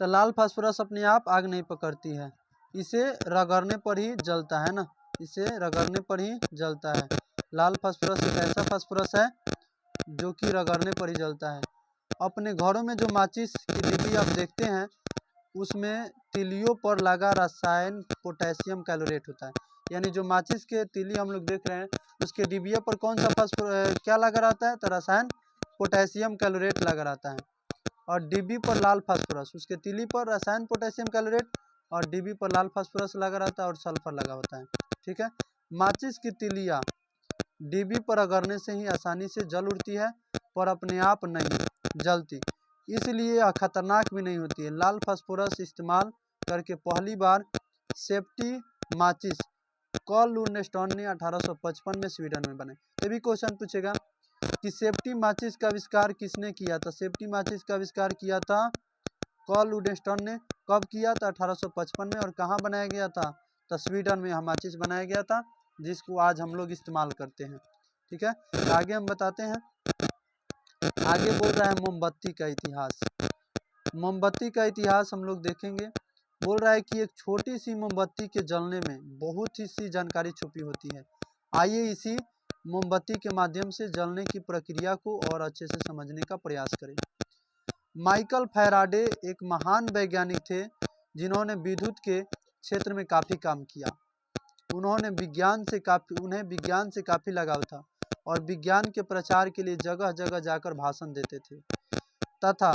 तो लाल फास्फोरस अपने आप आग नहीं पकड़ती है, इसे रगड़ने पर ही जलता है ना, इसे रगड़ने पर ही जलता है। लाल फास्फोरस एक ऐसा फास्फोरस है जो कि रगड़ने पर ही जलता है। अपने घरों में जो माचिस की डिब्बी आप देखते हैं उसमें तिलियों पर लगा रसायन पोटेशियम कैलोरेट होता है। यानी जो माचिस के तिली हम लोग देख रहे हैं उसके डिब्बिया पर कौन सा क्या लगा रहता है, तो रसायन पोटेशियम कैलोरेट लगा रहता है। और डिब्बी पर लाल फास्फोरस, उसके तिली पर रसायन पोटेशियम कैलोरेट और डिब्बी पर लाल फास्फोरस लगा रहता है और सल्फर लगा होता है। ठीक है, माचिस की तिलियाँ डिब्बी पर रगड़ने से ही आसानी से जल उठती है पर अपने आप नहीं जलती, इसलिए यह खतरनाक भी नहीं होती है। लाल फास्फोरस इस्तेमाल करके पहली बार सेफ्टी माचिस कार्ल लुडनस्टॉन ने 1855 में स्वीडन में बनाई। तभी क्वेश्चन पूछेगा कि सेफ्टी माचिस का आविष्कार किसने किया था। सेफ्टी माचिस का आविष्कार किया था कार्ल लुडनस्टॉन ने। कब किया था, 1855 में। और कहाँ बनाया गया था, तो स्वीडन में यह माचिस बनाया गया था जिसको आज हम लोग इस्तेमाल करते हैं। ठीक है, तो आगे हम बताते हैं। आगे बोल रहा है मोमबत्ती का इतिहास। मोमबत्ती का इतिहास हम लोग देखेंगे। बोल रहा है कि एक छोटी सी मोमबत्ती के जलने में बहुत ही सी जानकारी छुपी होती है। आइए इसी मोमबत्ती के माध्यम से जलने की प्रक्रिया को और अच्छे से समझने का प्रयास करें। माइकल फैराडे एक महान वैज्ञानिक थे जिन्होंने विद्युत के क्षेत्र में काफ़ी काम किया। उन्हें विज्ञान से काफ़ी लगाव था और विज्ञान के प्रचार के लिए जगह जगह जाकर भाषण देते थे तथा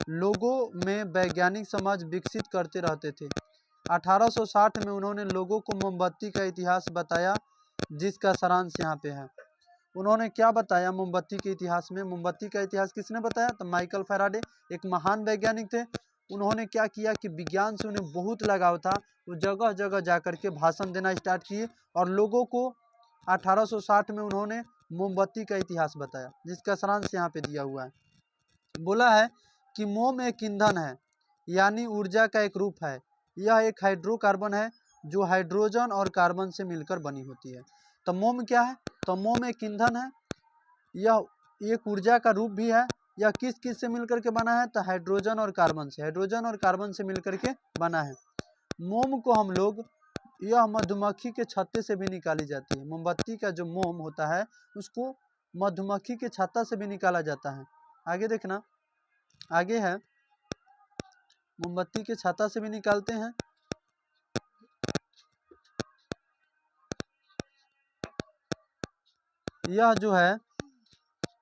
लोगों में वैज्ञानिक समझ विकसित करते रहते थे। 1860 में उन्होंने लोगों को मोमबत्ती का इतिहास बताया जिसका सारांश यहाँ पे है। उन्होंने क्या बताया मोमबत्ती के इतिहास में। मोमबत्ती का इतिहास किसने बताया, तो माइकल फैराडे एक महान वैज्ञानिक थे। उन्होंने क्या किया कि विज्ञान से उन्हें बहुत लगाव था, वो जगह जगह जाकर के भाषण देना स्टार्ट किए और लोगों को 1860 में उन्होंने मोमबत्ती का इतिहास बताया जिसका सारांश यहाँ पे दिया हुआ है। बोला है कि मोम एक ईंधन है यानी ऊर्जा का एक रूप है। यह एक हाइड्रोकार्बन है जो हाइड्रोजन और कार्बन से मिलकर बनी होती है। तो मोम क्या है, तो मोम एक ईंधन है, यह एक ऊर्जा का रूप भी है। यह किस किस से मिलकर के बना है, तो हाइड्रोजन और कार्बन से मिलकर के बना है। मोम को हम लोग, यह मधुमक्खी के छत्ते से भी निकाली जाती है। मोमबत्ती का जो मोम होता है उसको मधुमक्खी के छत्ता से भी निकाला जाता है। आगे देखना, आगे है मोमबत्ती के छत्ता से भी निकालते हैं। यह जो है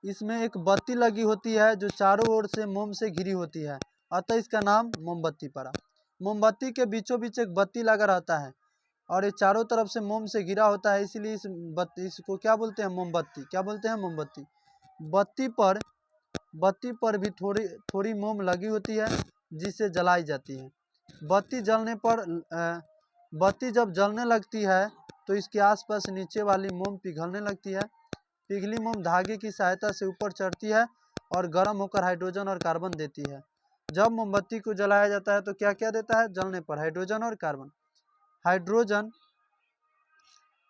इसमें एक बत्ती लगी होती है जो चारों ओर से मोम से घिरी होती है, अतः इसका नाम मोमबत्ती पड़ा। मोमबत्ती के बीचों बीच एक बत्ती लगा रहता है और ये चारों तरफ से मोम से घिरा होता है, इसीलिए इसको क्या बोलते हैं, मोमबत्ती। क्या बोलते हैं, मोमबत्ती। बत्ती पर भी थोड़ी थोड़ी मोम लगी होती है जिससे जलाई जाती है। बत्ती जब जलने लगती है तो इसके आसपास नीचे वाली मोम पिघलने लगती है। पिघली मोम धागे की सहायता से ऊपर चढ़ती है और गर्म होकर हाइड्रोजन और कार्बन देती है। जब मोमबत्ती को जलाया जाता है तो क्या क्या देता है, जलने पर हाइड्रोजन और कार्बन।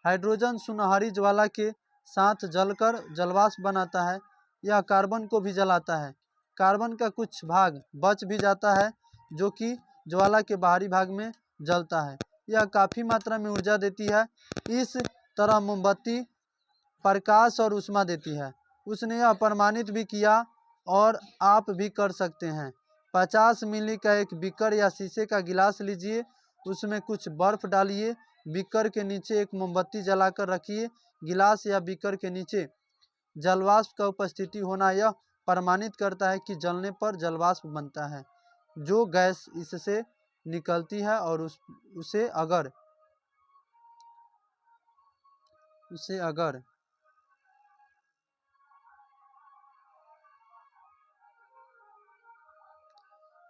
हाइड्रोजन सुनहरी ज्वाला के साथ जलकर जलवाष्प बनाता है। यह कार्बन को भी जलाता है। कार्बन का कुछ भाग बच भी जाता है जो कि ज्वाला के बाहरी भाग में जलता है। यह काफ़ी मात्रा में ऊर्जा देती है। इस तरह मोमबत्ती प्रकाश और ऊष्मा देती है। उसने यह प्रमाणित भी किया और आप भी कर सकते हैं। 50 मिली का एक बीकर या शीशे का गिलास लीजिए, उसमें कुछ बर्फ डालिए, बीकर के नीचे एक मोमबत्ती जलाकर रखिए, गिलास या बीकर के नीचे जलवाष्प का उपस्थिति होना यह प्रमाणित करता है कि जलने पर जलवाष्प बनता है। जो गैस इससे निकलती है और उसे अगर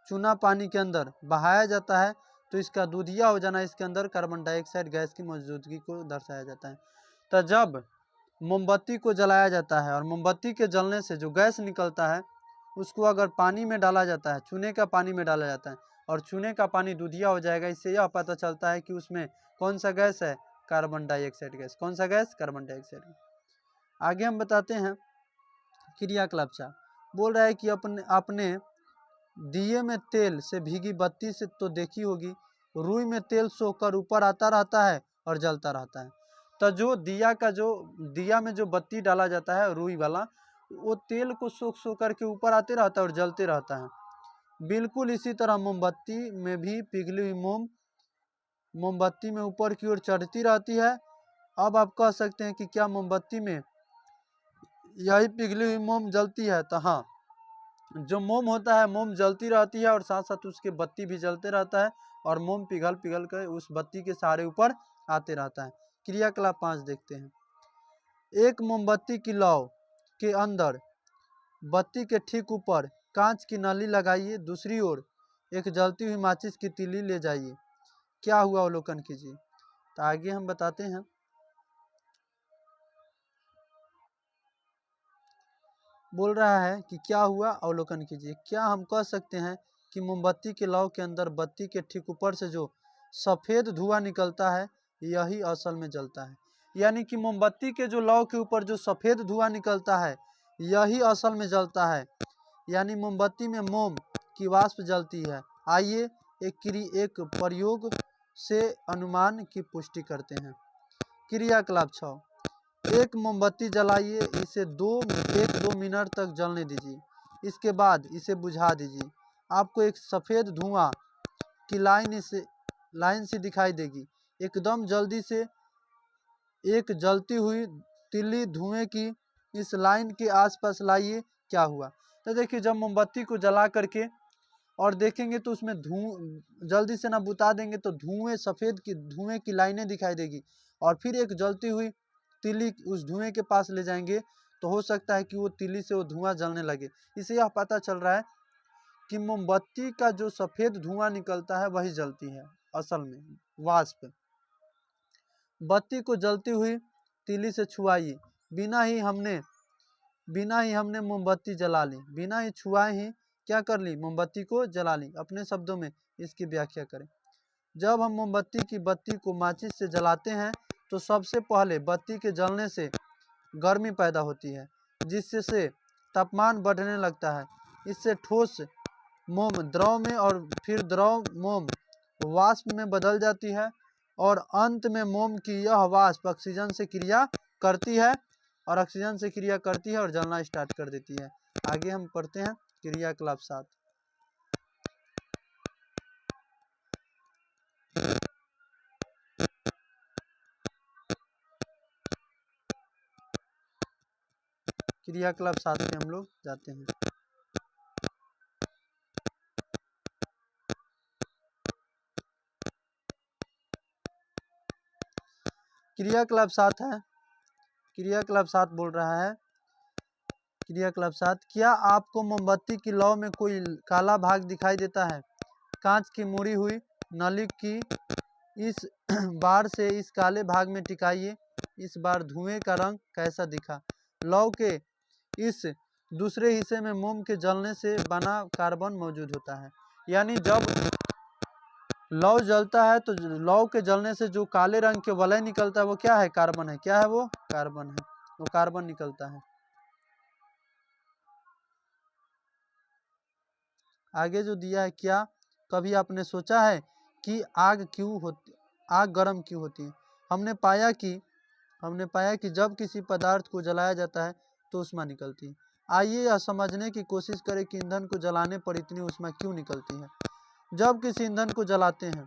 चूना पानी के अंदर बहाया जाता है तो इसका दूधिया हो जाना, इसके अंदर कार्बन डाइऑक्साइड गैस की मौजूदगी को दर्शाया जाता है। तो जब मोमबत्ती को जलाया जाता है और मोमबत्ती के जलने से जो गैस निकलता है उसको अगर पानी में डाला जाता है, चूने का पानी में डाला जाता है और चूने का पानी दूधिया हो जाएगा, इससे यह पता चलता है कि उसमें कौन सा गैस है, कार्बन डाइऑक्साइड गैस। कौन सा गैस, कार्बन डाइऑक्साइड। आगे हम बताते हैं क्रियाकलाप 4। बोल रहा है कि आपने दिए में तेल से भीगी बत्ती से तो देखी होगी, रुई में तेल सोकर ऊपर आता रहता है और जलता रहता है। तो जो दिया में जो बत्ती डाला जाता है रुई वाला, वो तेल को सोख करके ऊपर आते रहता है और जलते रहता है। बिल्कुल इसी तरह मोमबत्ती में भी पिघली हुई मोमबत्ती में ऊपर की ओर चढ़ती रहती है। अब आप कह सकते हैं कि क्या मोमबत्ती में यही पिघली हुई मोम जलती है? तो हाँ, जो मोम होता है मोम जलती रहती है और साथ साथ उसके बत्ती भी जलते रहता है और मोम पिघल पिघल कर उस बत्ती के सहारे ऊपर आते रहता है। क्रियाकलाप 5 देखते हैं। एक मोमबत्ती की लौ के अंदर बत्ती के ठीक ऊपर कांच की नली लगाइए, दूसरी ओर एक जलती हुई माचिस की तीली ले जाइए। क्या हुआ अवलोकन कीजिए। तो आगे हम बताते हैं। बोल रहा है कि क्या हुआ अवलोकन कीजिए। क्या हम कह सकते हैं कि मोमबत्ती के लौ के अंदर बत्ती के ठीक ऊपर से जो सफ़ेद धुआं निकलता है यही असल में जलता है। यानी कि मोमबत्ती के जो लौ के ऊपर जो सफ़ेद धुआं निकलता है यही असल में जलता है। यानी मोमबत्ती में मोम की वाष्प जलती है। आइए एक प्रयोग से अनुमान की पुष्टि करते हैं। क्रियाकलाप 6। एक मोमबत्ती जलाइए, इसे 1-2 मिनट तक जलने दीजिए, इसके बाद इसे बुझा दीजिए। आपको एक सफ़ेद धुआं की लाइन से दिखाई देगी। एकदम जल्दी से एक जलती हुई तिल्ली धुएं की इस लाइन के आसपास लाइए। क्या हुआ? तो देखिए, जब मोमबत्ती को जला करके और देखेंगे तो उसमें जल्दी से ना बुता देंगे तो सफ़ेद की धुएं की लाइनें दिखाई देगी और फिर एक जलती हुई तिल्ली उस धुएं के पास ले जाएंगे तो हो सकता है कि वो तिल्ली से वो धुआं जलने लगे। इससे यह पता चल रहा है कि मोमबत्ती का जो सफ़ेद धुआं निकलता है वही जलती है असल में, वाष्प। बत्ती को जलती हुई तिल्ली से छुआइए। बिना ही हमने मोमबत्ती जला ली, बिना ही छुआए ही क्या कर ली, मोमबत्ती को जला ली। अपने शब्दों में इसकी व्याख्या करें। जब हम मोमबत्ती की बत्ती को माचिस से जलाते हैं तो सबसे पहले बत्ती के जलने से गर्मी पैदा होती है, जिससे तापमान बढ़ने लगता है। इससे ठोस मोम द्रव में और फिर द्रव मोम वाष्प में बदल जाती है और अंत में मोम की यह वाष्प ऑक्सीजन से क्रिया करती है और जलना स्टार्ट कर देती है। आगे हम पढ़ते हैं क्रियाकलाप 7। क्रियाकलाप 7 पे हम लोग जाते हैं। क्रियाकलाप 7 है। क्रियाकलाप 7 बोल रहा है। क्रियाकलाप 7। क्या आपको मोमबत्ती की लौ में कोई काला भाग दिखाई देता है? कांच की मुड़ी हुई नली की इस बार से इस काले भाग में टिकाइए। इस बार धुएं का रंग कैसा दिखा? लौ के इस दूसरे हिस्से में मोम के जलने से बना कार्बन मौजूद होता है। यानी जब लौ जलता है तो लौ के जलने से जो काले रंग के वलय निकलता है वो क्या है? कार्बन है। क्या है वो? कार्बन है। वो कार्बन निकलता है। आगे जो दिया है, क्या कभी आपने सोचा है कि आग गर्म क्यों होती है? हमने पाया कि जब किसी पदार्थ को जलाया जाता है तो ऊष्मा निकलती है। आइए यह समझने की कोशिश करें कि ईंधन को जलाने पर इतनी ऊष्मा क्यों निकलती है। जब किसी ईंधन को जलाते हैं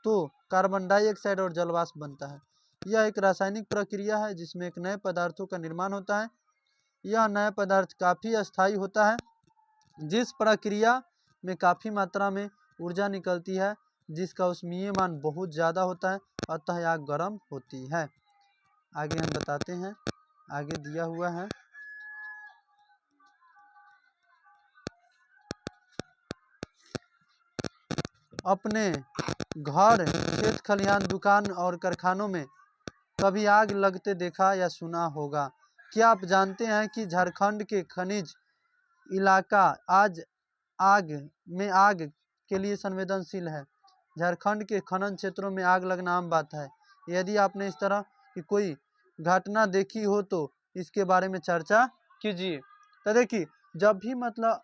तो कार्बन डाइऑक्साइड और जलवाष्प बनता है। यह एक रासायनिक प्रक्रिया है जिसमें एक नए पदार्थों का निर्माण होता है। यह नया पदार्थ काफ़ी अस्थायी होता है। जिस प्रक्रिया में काफ़ी मात्रा में ऊर्जा निकलती है, जिसका ऊष्मीय मान बहुत ज़्यादा होता है, अतः आग गर्म होती है। आगे हम बताते हैं, आगे दिया हुआ है अपने घर, खेत खलिहान, दुकान और कारखानों में कभी आग लगते देखा या सुना होगा। क्या आप जानते हैं कि झारखंड के खनिज इलाका आज आग के लिए संवेदनशील है। झारखंड के खनन क्षेत्रों में आग लगना आम बात है। यदि आपने इस तरह की कोई घटना देखी हो तो इसके बारे में चर्चा कीजिए। तो देखिए, जब भी मतलब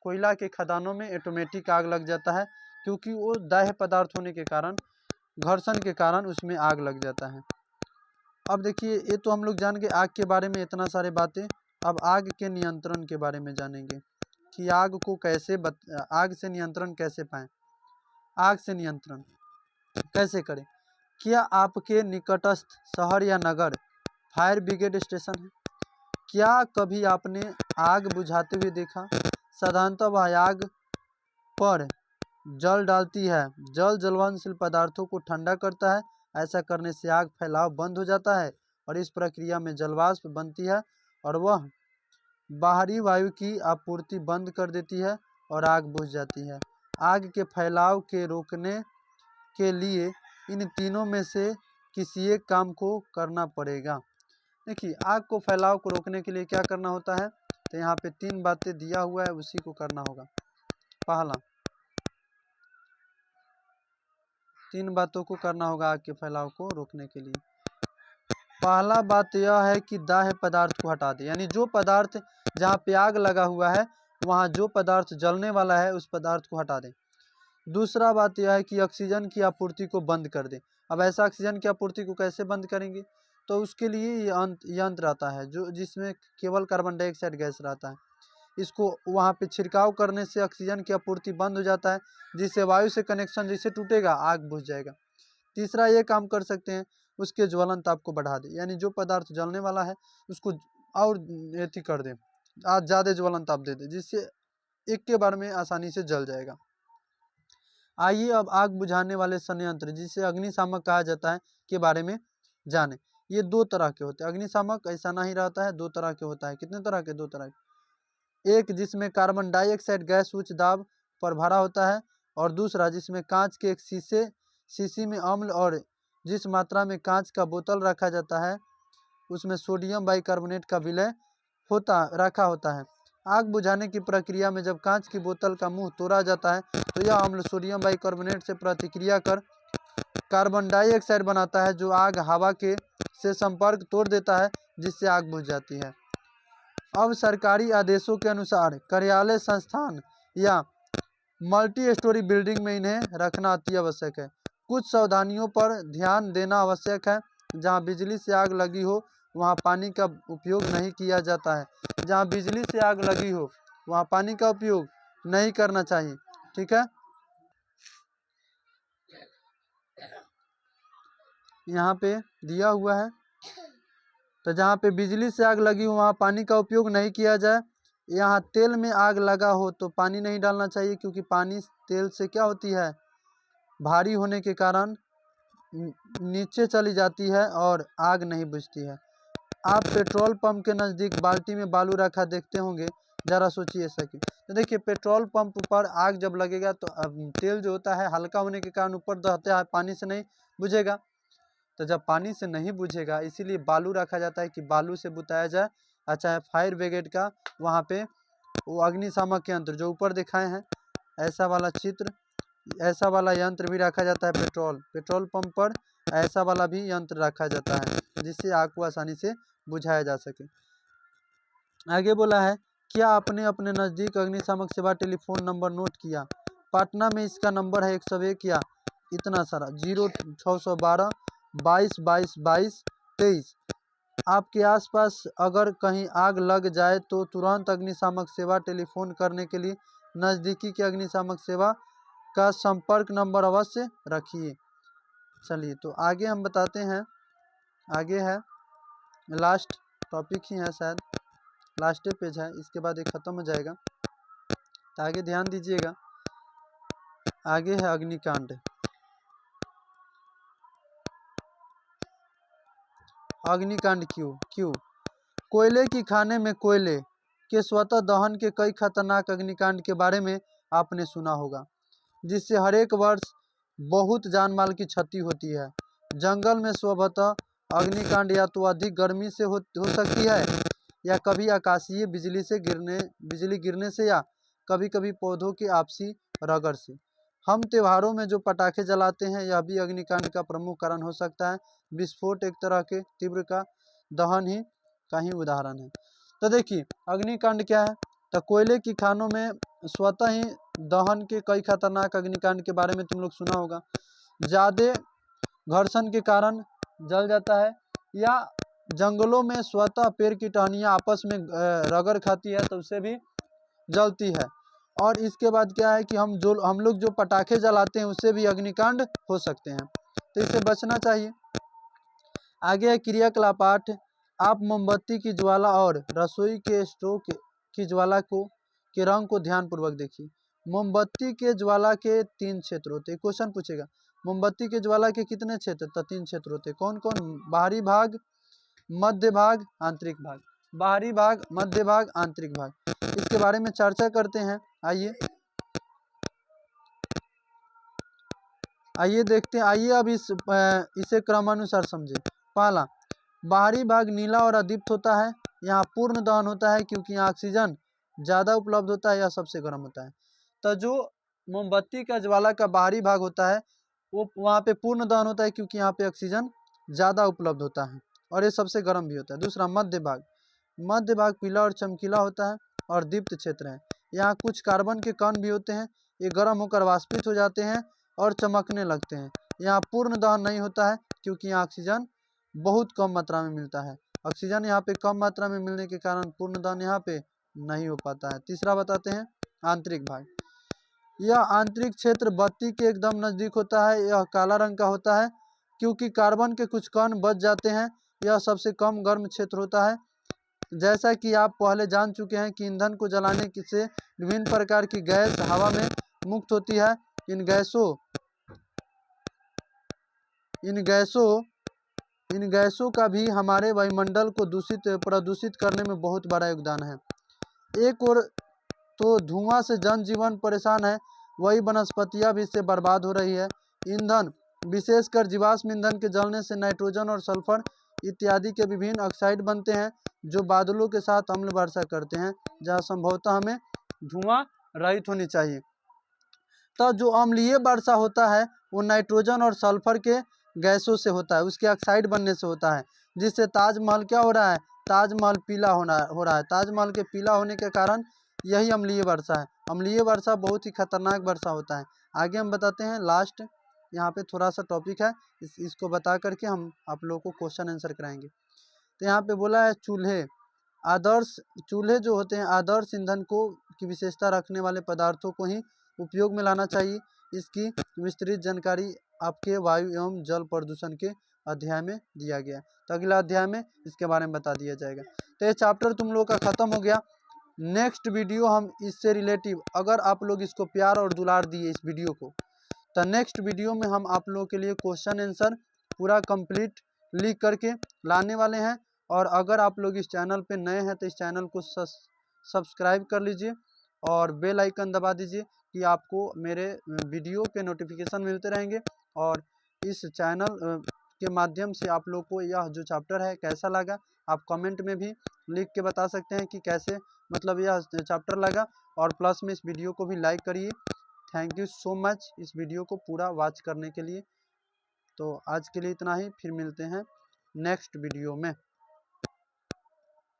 कोयला के खदानों में ऑटोमेटिक आग लग जाता है, क्योंकि वो दाह्य पदार्थ होने के कारण, घर्षण के कारण उसमें आग लग जाता है। अब देखिए, ये तो हम लोग जान गए आग के बारे में इतना सारे बातें। अब आग के नियंत्रण के बारे में जानेंगे कि आग को कैसे आग से नियंत्रण कैसे पाएं। आग से नियंत्रण कैसे करें? क्या आपके निकटस्थ शहर या नगर फायर ब्रिगेड स्टेशन है? क्या कभी आपने आग बुझाते हुए देखा? साधारणतः वह आग पर जल डालती है। जल ज्वलनशील पदार्थों को ठंडा करता है। ऐसा करने से आग फैलाव बंद हो जाता है और इस प्रक्रिया में जलवाष्प बनती है और वह बाहरी वायु की आपूर्ति बंद कर देती है और आग बुझ जाती है। आग के फैलाव के रोकने के लिए इन तीनों में से किसी एक काम को करना पड़ेगा। देखिए, आग को फैलाव को रोकने के लिए क्या करना होता है, तो यहाँ पे 3 बातें दिया हुआ है, उसी को करना होगा। पहला, 3 बातों को करना होगा आग के फैलाव को रोकने के लिए। पहला बात यह है कि दाह्य पदार्थ को हटा दे, यानी जो पदार्थ जहाँ पे आग लगा हुआ है वहाँ जो पदार्थ जलने वाला है उस पदार्थ को हटा दें। दूसरा बात यह है कि ऑक्सीजन की आपूर्ति को बंद कर दें। अब ऐसा ऑक्सीजन की आपूर्ति को कैसे बंद करेंगे, तो उसके लिए यंत्र आता है जो जिसमें केवल कार्बन डाइऑक्साइड गैस रहता है। इसको वहाँ पे छिड़काव करने से ऑक्सीजन की आपूर्ति बंद हो जाता है, जिससे वायु से कनेक्शन जैसे टूटेगा आग बुझ जाएगा। तीसरा ये काम कर सकते हैं, उसके ज्वलन ताप को बढ़ा दें, यानी जो पदार्थ जलने वाला है उसको और एथी कर दें, आज ज़्यादा ज्वलन ताप दे दें, जिससे एक के बार में आसानी से जल जाएगा। आइए अब आग बुझाने वाले संयंत्र, जिसे अग्निशामक कहा जाता है, के बारे में जानें। ये 2 तरह के होते हैं। अग्निशामक ऐसा नहीं रहता है, 2 तरह के होता है। कितने तरह के? 2 तरह के। एक जिसमें कार्बन डाइऑक्साइड गैस उच्च दाब पर भरा होता है, और दूसरा जिसमें कांच के एक शीशी में अम्ल और जिस मात्रा में कांच का बोतल रखा जाता है उसमें सोडियम बाइकार्बोनेट का विलय रखा होता है। आग बुझाने की प्रक्रिया में जब कांच की बोतल का मुंह तोड़ा जाता है तो यह अम्ल सोडियम बाइकार्बोनेट से प्रतिक्रिया कर कार्बन डाइऑक्साइड बनाता है, जो आग हवा के से संपर्क तोड़ देता है, जिससे आग बुझ जाती है। अब सरकारी आदेशों के अनुसार कार्यालय, संस्थान या मल्टी स्टोरी बिल्डिंग में इन्हें रखना अति आवश्यक है। कुछ सावधानियों पर ध्यान देना आवश्यक है। जहां बिजली से आग लगी हो वहां पानी का उपयोग नहीं किया जाता है। जहां बिजली से आग लगी हो वहां पानी का उपयोग नहीं करना चाहिए। ठीक है, यहाँ पे दिया हुआ है। तो जहाँ पे बिजली से आग लगी हो वहाँ पानी का उपयोग नहीं किया जाए। यहाँ तेल में आग लगा हो तो पानी नहीं डालना चाहिए, क्योंकि पानी तेल से क्या होती है, भारी होने के कारण नीचे चली जाती है और आग नहीं बुझती है। आप पेट्रोल पंप के नज़दीक बाल्टी में बालू रखा देखते होंगे, ज़रा सोचिए ऐसा क्यों। तो देखिए, पेट्रोल पंप पर आग जब लगेगा तो तेल जो होता है हल्का होने के कारण ऊपर दहता है, पानी से नहीं बुझेगा। तो जब पानी से नहीं बुझेगा इसीलिए बालू रखा जाता है कि बालू से बुताया जाए। अच्छा है, फायर ब्रिगेड का वहाँ पे वो अग्निशामक यंत्र जो ऊपर दिखाए हैं, ऐसा वाला चित्र, ऐसा वाला यंत्र भी रखा जाता है। पेट्रोल पंप पर ऐसा वाला भी यंत्र रखा जाता है, जिससे आग को आसानी से बुझाया जा सके। आगे बोला है, क्या आपने अपने नज़दीक अग्निशामक सेवा टेलीफोन नंबर नोट किया? पटना में इसका नंबर है 101 या इतना सारा 0612 22 22 22 23। आपके आसपास अगर कहीं आग लग जाए तो तुरंत अग्निशामक सेवा टेलीफोन करने के लिए नज़दीकी के अग्निशामक सेवा का संपर्क नंबर अवश्य रखिए। चलिए, तो आगे हम बताते हैं आगे है, लास्ट टॉपिक ही है, शायद लास्ट पेज है, इसके बाद ये खत्म हो जाएगा, तो आगे ध्यान दीजिएगा। आगे है अग्निकांड। अग्निकांड क्यों? कोयले की खाने में कोयले के स्वतः दहन के कई खतरनाक अग्निकांड के बारे में आपने सुना होगा, जिससे हर एक वर्ष बहुत जान माल की क्षति होती है। जंगल में स्वतः अग्निकांड या तो अधिक गर्मी से हो सकती है, या कभी आकाशीय बिजली गिरने से, या कभी कभी पौधों की आपसी रगड़ से। हम त्योहारों में जो पटाखे जलाते हैं, यह भी अग्निकांड का प्रमुख कारण हो सकता है। विस्फोट एक तरह के तीव्र का दहन ही का ही उदाहरण है। तो देखिए अग्निकांड क्या है, तो कोयले की खानों में स्वतः ही दहन के कई खतरनाक अग्निकांड के बारे में तुम लोग सुना होगा। ज्यादा घर्षण के कारण जल जाता है, या जंगलों में स्वतः पेड़ की टहनियाँ आपस में रगड़ खाती है तो उससे भी जलती है। और इसके बाद क्या है कि हम लोग जो पटाखे जलाते हैं उससे भी अग्निकांड हो सकते हैं, तो इससे बचना चाहिए। आगे है क्रियाकलाप 8। आप मोमबत्ती की ज्वाला और रसोई के स्टोव की ज्वाला के रंग को ध्यानपूर्वक देखिए। मोमबत्ती के ज्वाला के 3 क्षेत्र होते हैं। क्वेश्चन पूछेगा मोमबत्ती के ज्वाला के कितने क्षेत्र, तो 3 क्षेत्र होते हैं। कौन कौन? बाहरी भाग, मध्य भाग, आंतरिक भाग। बाहरी भाग, मध्य भाग, आंतरिक भाग, इसके बारे में चर्चा करते हैं। आइए देखते हैं। आइए अब इसे क्रमानुसार समझे। पहला, बाहरी भाग नीला और अदीप्त होता है। यहाँ पूर्ण दहन होता है क्योंकि यहाँ ऑक्सीजन ज़्यादा उपलब्ध होता है, यह सबसे गर्म होता है। तो जो मोमबत्ती का ज्वाला का बाहरी भाग होता है वो वहाँ पे पूर्ण दहन होता है क्योंकि यहाँ पे ऑक्सीजन ज़्यादा उपलब्ध होता है और ये सबसे गर्म भी होता है। दूसरा, मध्य भाग। मध्य भाग पीला और चमकीला होता है और दीप्त क्षेत्र है। यहाँ कुछ कार्बन के कण भी होते हैं, ये गर्म होकर वाष्पित हो जाते हैं और चमकने लगते हैं। यहाँ पूर्ण दहन नहीं होता है क्योंकि यहाँ ऑक्सीजन बहुत कम मात्रा में मिलता है। ऑक्सीजन यहाँ पे कम मात्रा में मिलने के कारण पूर्ण दहन यहाँ पे नहीं हो पाता है। तीसरा बताते हैं, आंतरिक भाग। यह आंतरिक क्षेत्र बत्ती के एकदम नजदीक होता है। यह काला रंग का होता है क्योंकि कार्बन के कुछ कण बच जाते हैं। यह सबसे कम गर्म क्षेत्र होता है। जैसा कि आप पहले जान चुके हैं कि ईंधन को जलाने से विभिन्न प्रकार की गैस हवा में मुक्त होती है। इन गैसों का भी हमारे वायुमंडल को प्रदूषित करने में बहुत बड़ा योगदान है। एक और तो धुआं से जनजीवन परेशान है, वही वनस्पतियां भी इससे बर्बाद हो रही है। ईंधन, विशेषकर जीवाश्म ईंधन के जलने से नाइट्रोजन और सल्फर इत्यादि के विभिन्न ऑक्साइड बनते हैं जो बादलों के साथ अम्ल वर्षा करते हैं, जहाँ संभवतः हमें धुआं रहित होनी चाहिए। तो जो अम्लीय वर्षा होता है वो नाइट्रोजन और सल्फर के गैसों से होता है, उसके ऑक्साइड बनने से होता है, जिससे ताजमहल क्या हो रहा है, ताजमहल पीला हो रहा है। ताजमहल के पीला होने के कारण यही अम्लीय वर्षा है। अम्लीय वर्षा बहुत ही खतरनाक वर्षा होता है। आगे हम बताते हैं, लास्ट यहाँ पे थोड़ा सा टॉपिक है, इसको बता करके हम आप लोगों को क्वेश्चन आंसर कराएंगे। तो यहाँ पे बोला है चूल्हे जो होते हैं आदर्श ईंधन को की विशेषता रखने वाले पदार्थों को ही उपयोग में लाना चाहिए। इसकी विस्तृत जानकारी आपके वायु एवं जल प्रदूषण के अध्याय में दिया गया है। तो अगला अध्याय में इसके बारे में बता दिया जाएगा। तो ये चैप्टर तुम लोग का खत्म हो गया। नेक्स्ट वीडियो हम इससे रिलेटिव, अगर आप लोग इसको प्यार और दुलार दिए इस वीडियो को, तो नेक्स्ट वीडियो में हम आप लोगों के लिए क्वेश्चन आंसर पूरा कंप्लीट लिख करके लाने वाले हैं। और अगर आप लोग इस चैनल पे नए हैं तो इस चैनल को सब्सक्राइब कर लीजिए और बेल आइकन दबा दीजिए कि आपको मेरे वीडियो के नोटिफिकेशन मिलते रहेंगे। और इस चैनल के माध्यम से आप लोग को यह जो चैप्टर है कैसा लगा, आप कमेंट में भी लिख के बता सकते हैं कि कैसे मतलब यह चैप्टर लगा। और प्लस में इस वीडियो को भी लाइक करिए। थैंक यू सो मच इस वीडियो को पूरा वॉच करने के लिए। तो आज के लिए इतना ही, फिर मिलते हैं नेक्स्ट वीडियो में।